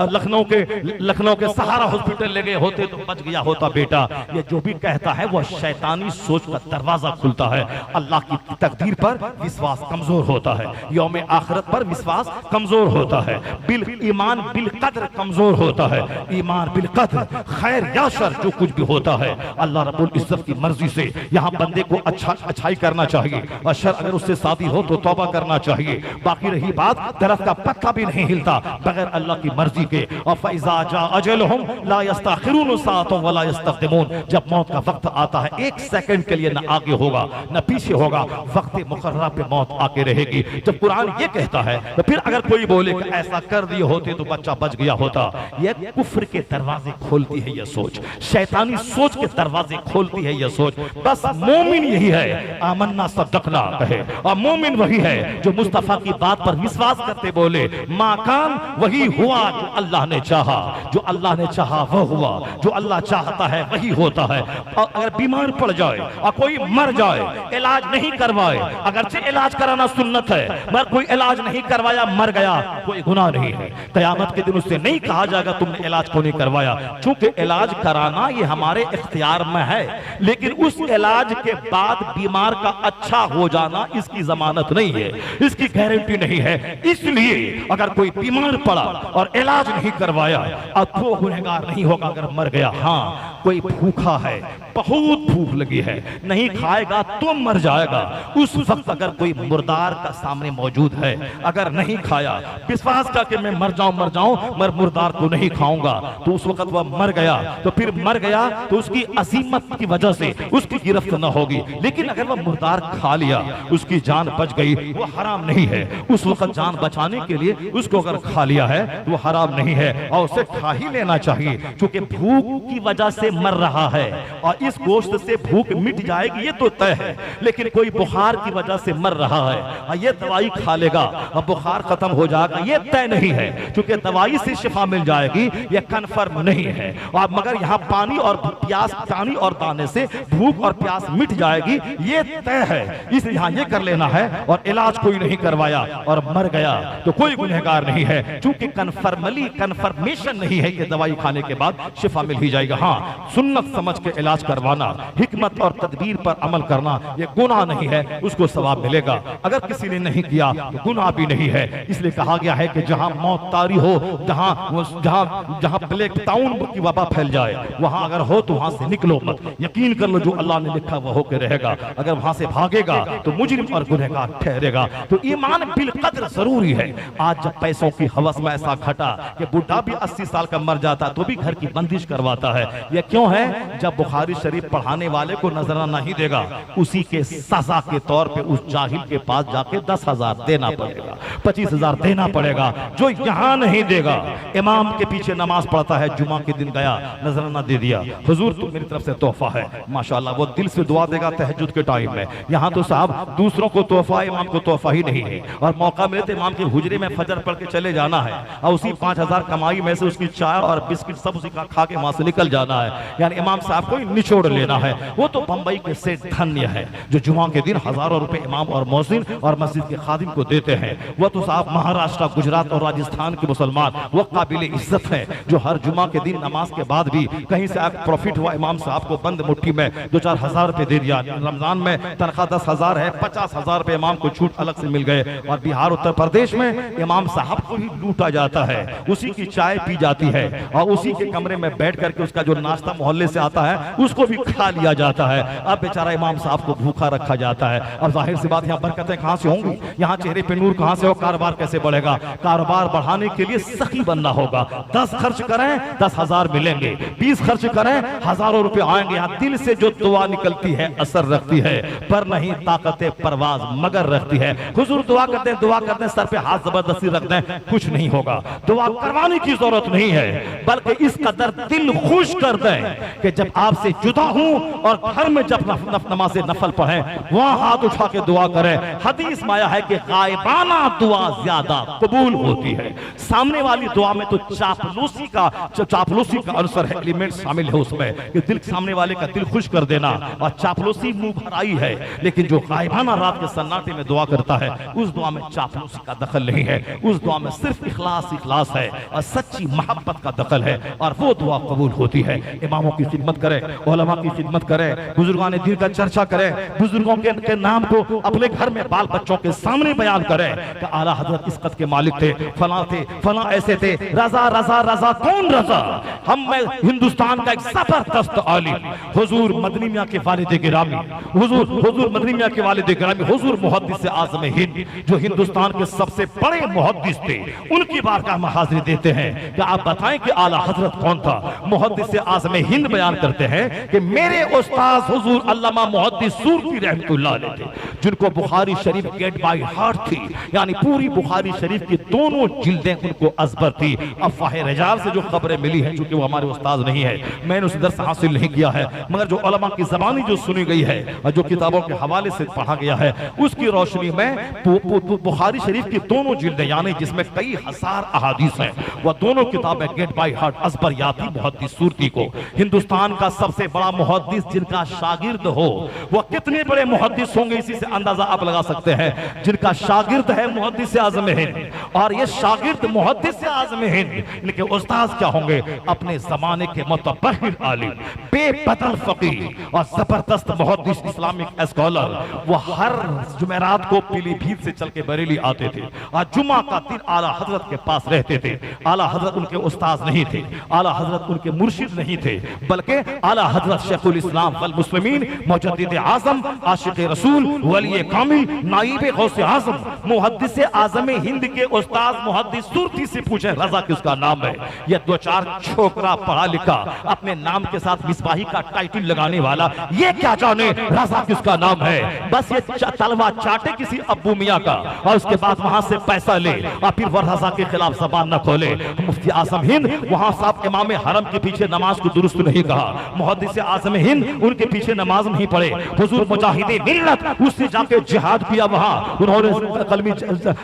लखनऊ के सहारा हॉस्पिटल ले गए होते तो बच गया होता बेटा। ये जो भी कहता है वह शैतानी सोच का दरवाजा खुलता है। अल्लाह की तकदीर पर विश्वास कमजोर होता है, यौम आखिरत पर विश्वास कमजोर होता है, बिल ईमान बिल कद्र कमजोर होता है। ईमान बिल कद्र खैर खैर या शर जो कुछ भी होता है अल्लाह रब्बुल इज्जत की मर्जी से यहाँ बंदे को अच्छाई करना चाहिए, और शर अगर उससे शादी हो तो तौबा करना चाहिए। बाकी रही बात, दरख्त का पत्ता भी नहीं हिलता बगैर अल्लाह की मर्जी के। और फइज़ा जा अजलहुम ला यस्तखिरून साअतन वला यस्तक़दिमून, जब मौत का वक्त आता है एक सेकंड के लिए न आगे होगा न पीछे होगा, वक्त मुकर्रर पे मौत आके रहेगी। जब कुरान ये कहता है तो फिर अगर कोई बोले कि ऐसा कर दिए होते तो बच्चा बच गया होता, ये कुफ्र के दरवाजे खोलती है ये सोच, शैतानी सोच के दरवाजे खोलती है ये सोच। बस मोमिन यही है आमन्ना सद्दक़ना कहे, और मोमिन वही है जो मुस्तफा की बात पर विश्वास करते बोले माकान वही हुआ जो अल्लाह ने चाहा, जो अल्लाह ने चाहा वह हुआ, जो अल्लाह चाहता है वही होता है। और अगर बीमार पड़ जाए और कोई मर जाए, इलाज नहीं करवाए, अगरचे इलाज कराना सुन्नत है, मगर कोई इलाज नहीं करवाया मर गया, कोई गुनाह नहीं है। क़यामत के दिन उससे नहीं कहा जाएगा तुमने इलाज क्यों नहीं करवाया, क्योंकि इलाज कराना ये हमारे इख्तियार में है, लेकिन उस इलाज के बाद बीमार का अच्छा हो जाना इसकी जमानत नहीं है, इसकी गारंटी नहीं है। इसलिए अगर कोई बीमार पड़ा और इलाज नहीं करवाया, अब वो गुनहगार नहीं होगा अगर मर गया। हाँ, कोई भूखा है, बहुत भूख लगी है, नहीं खाएगा तो मर जाएगा, उस वक्त अगर कोई मुर्दार का सामने मौजूद है, अगर नहीं खाया, विश्वास का कि मैं मर जाऊं मगर मुर्दार को नहीं खाऊंगा, तो उस वक्त वह मर गया, तो फिर मर गया तो उसकी अजीमत की वजह से उसकी गिरफ्त न होगी। लेकिन अगर वह मुर्दार खा लिया, उसकी जान बच गई, वो हराम नहीं है। उस वक्त जान बचाने के लिए उसको अगर खा लिया है तो वो हराम नहीं है, और उसे खा ही लेना चाहिए, क्योंकि भूख की वजह से मर रहा है और इस गोश्त से भूख मिट जाएगी ये तो तय है। लेकिन कोई बुखार की वजह से मर रहा है और ये दवाई खा लेगा और बुखार खत्म हो जाएगा, ये तय नहीं है, क्योंकि दवाई से शिफा मिल जाएगी ये कन्फर्म नहीं है। और मगर यहाँ पानी और प्यास, पानी और दाने से भूख और प्यास मिट जाएगी ये तय है। इसलिए यहाँ ये कर लेना है, और इलाज कोई नहीं करवाया और मर गया तो कोई गुनहगार नहीं है, क्योंकि कन्फर्मेशन नहीं है कि दवाई खाने के बाद शिफा मिल ही जाएगा। हाँ, सुन्नत समझ के इलाज करवाना, हिकमत और तदबीर पर अमल करना ये गुनाह नहीं है, उसको सवाब मिलेगा। अगर किसी ने नहीं किया तो गुनाह भी नहीं है। इसलिए कहा गया है कि जहां मौत तारी हो, जहां ब्लैक टाउन की वबा फैल जाए, वहां अगर हो तो वहां से निकलो मत। यकीन कर लो जो अल्लाह ने लिखा वो होकर रहेगा। अगर वहां से भागेगा तो मुजरिम और गुनहगार ठहरेगा। तो ईमान बिल कद्र जरूरी है। आज जब पैसों की हवस में ऐसा घटा कि बुढ़ा भी 80 साल का मर जाता तो भी घर की बंदिश करवाता है, यह क्यों है? जब बुखारी शरीफ पढ़ाने वाले को नजराना नहीं देगा, उसी के सजा के तौर पे उस जाहिल के पास जाके 10,000 देना पड़ेगा, 25,000 देना पड़ेगा। जो यहाँ नहीं देगा, इमाम के पीछे नमाज पढ़ता है, जुमा के दिन गया नजराना दे दिया, हुजूर तो मेरी तरफ से तोहफा है, माशाल्लाह, वो दिल से दुआ देगा तहज्जुद के टाइम में। यहाँ तो साहब दूसरों को तोहफा, इमाम को तोहफा ही नहीं है। और मौका मिले तो इमाम के हुजरे में फजर पढ़ के चले जाना है, और उसी 5,000 कमाई में से उसकी चाय और बिस्किट सब उसी का खा के वहां से निकल जाना है। यानी इमाम साहब को निचोड़ लेना है। वो तो बंबई के सेठ धन्य है जो जुमा के दिन हजारों रुपए इमाम और मौजिन और मस्जिद के खादिम को देते हैं। वो तो साहब महाराष्ट्र, गुजरात और राजस्थान के मुसलमान वो काबिल इज्जत है जो हर जुमा के दिन नमाज के बाद भी कहीं से प्रॉफिट हुआ, इमाम साहब को बंद मुट्ठी में 2-4 हजार रुपए दे दिया। रमजान में तनख्वाह 10,000 है, 50,000 रुपए इमाम को छूट अलग से मिल गए। और बिहार, उत्तर प्रदेश में इमाम साहब को ही लूटा जाता है, उसी की चाय पी जाती है और उसी के कमरे में बैठ करके उसका जो नाश्ता मोहल्ले से आता है उसको भी खा लिया जाता है। अब बेचारा इमाम साहब को भूखा रखा जाता है। अब जाहिर सी बात, यहाँ बरकतें कहाँ से होंगी, यहाँ चेहरे पे नूर कहाँ से हो, कारोबार कैसे बढ़ेगा? कारोबार बढ़ाने के लिए सखी बनना होगा। 10 खर्च करें 10,000 मिलेंगे, 20 खर्च करें हजारों रुपए आएंगे। यहाँ दिल से जो दुआ निकलती है असर रखती है, पर नहीं ताकतें परवाज मगर रखती है। हुजूर दुआ करते हैं, सर पे हाथ जबरदस्ती रख दें, कुछ नहीं होगा। दुआ करवाने की जरूरत नहीं है, बल्कि इस कदर दिल खुश कर दें कि जब आपसे जुदा हूं और घर में जब नमाज़े नफल पढ़ें वहां हाथ उठा के दुआ करें। हदीस में आया है कि गायबाना दुआ ज्यादा कबूल होती है। सामने वाली दुआ में तो चापलूसी का अंसर है, एलिमेंट शामिल है उसमें कि दिल सामने वाले का दिल खुश कर देना, और चापलूसी मुंह भराई है। लेकिन जो गायबाना रात के सन्नाटे में दुआ करता है उस दुआ में चापलूसी का दखल नहीं है, उस दुआ में सिर्फ इखलास है और सच्ची मोहब्बत का दखल है, और वो दुआ कबूल होती है। इमामों की खिदमत करें, उलमा की खिदमत करें, बुजुर्गान दीन का चर्चा करें, बुजुर्गों के नाम को अपने घर में बाल बच्चों के सामने बयान करें कि आला हजरत इस कद के मालिक थे, फला ऐसे थे, रजा रजा रजा, कौन रजा? हम में हिंदुस्तान का एक जबरदस्त आलिम हुजूर मदनी मियां के वालिद गिरामी, हुजूर मदनी मियां के वालिद गिरामी, हुजूर मुहद्दिस आज़म हिंद, जो हिंदुस्तान के सबसे बड़े मुहद्दिस थे, उनकी बारगाह में हाजिरी देते हैं कि आप बताएं कि आला हजरत कौन था। मुहद्दिस आज़म हिंद बयान करते हैं कि मेरे उस्ताद हुजूर अल्लामा मुहद्दिस सूरती रहमतुल्लाह अलैह थे, जिनको बुखारी शरीफ गेट बाय हार्ट थी, यानी पूरी बुखारी शरीफ की दोनों जिल्दें उनको अजबर थी। अफवाह रिजाल से जो खबरें मिली हैं, चूंकि वो हमारे उस्ताद नहीं है, मैंने उस दर्स हासिल नहीं किया है, मगर जो उलमा की ज़बानी जो सुनी गई है और जो किताबों के हवाले से पढ़ा गया है, उसकी रोशनी में बुखारी शरीफ की दोनों जिल्दें, यानी जिसमें कई हजार अहादीस हैं, वह दोनों किताबें गेट बाय हार्ट अजबर याद थी मुहद्दिस सूरती को। हिंदुस्तान का सबसे बड़ा मुहद्दिस जिनका शागिर्द हो, वह कितने बड़े मुहद्दिस होंगे, इसी से अंदाजा आप लगा सकते हैं। जिनका शागिर्द है मुहद्दिस आज़म हिंद, और ये शागिर्द मुहद्दिस आज़म हिंद, इनके उस्ताद क्या होंगे? अपने जमाने के मुतबहिर आलिम, बेबदल फकीह और जबरदस्त मुहद्दिस, इस्लामिक स्कॉलर। वो हर जुमेरात को पीलीभीत से चल के बरेली आते थे और जुमा का दिन आला हजरत के पास रहते थे। आला हजरत उनके उस्ताद नहीं थे, आला हजरत उनके मुर्शिद नहीं थे, बल्कि आला हजरत शेखुल इस्लाम वल मुस्लिमीन, मुजद्दिद आज़म, आशिक रसूल, वली कामिल, नाइब गौसे आज़म, मुहद्दिस आज़म हिंद के उस्ताद मुहद्दिस सूरती से पूछे रजा किसका नाम है? ये दो चार छोकरा पढ़ा लिखा अपने नाम के साथ मिसबाही का टाइटल लगाने वाला, ये क्या जाने रजा किसका नाम है? बस ये तलवा चाटे किसी अब्बू मियाँ का और उसके बाद वहां से पैसा ले और फिर वह रजा के खिलाफ जबान न खोले। मुफ्ती आज़म हिंद वहां साहब इमाम हरम के पीछे नमाज को दुरुस्त नहीं कहा, मुहद्दिस आज़म हिंद उनके पीछे नमाज नहीं पढ़े। हुजूर मुजाहिदे मिल्लत उससे जाके जिहाद किया, वहां उन्होंने कलमी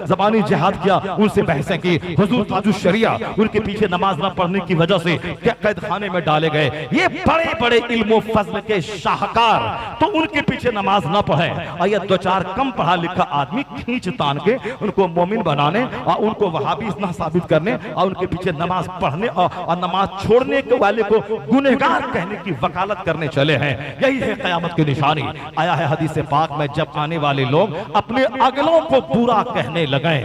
जबानी जिहाद किया, उनसे बहसें की। हुजूर ताजुश शरिया उनके पीछे नमाज न पढ़ने की वजह से कैद खाने में डाले गए। ये बड़े बड़े इल्म फज़ल के शाहकार, तो उनके पीछे नमाज न पढ़े और ये दो चार कम पढ़ा लिखा आदमी खींच तान के उनको मोमिन बनाने और उनको वहाबी इतना साबित करने और उनके पीछे नमाज पढ़ने और नमाज छोड़ने के वाले को गुनहगार कहने की वकालत करने चले हैं। यही है क़यामत की निशानी। आया है हदीस पाक में, जब आने वाले लोग अपने अगलों को बुरा कहने लगे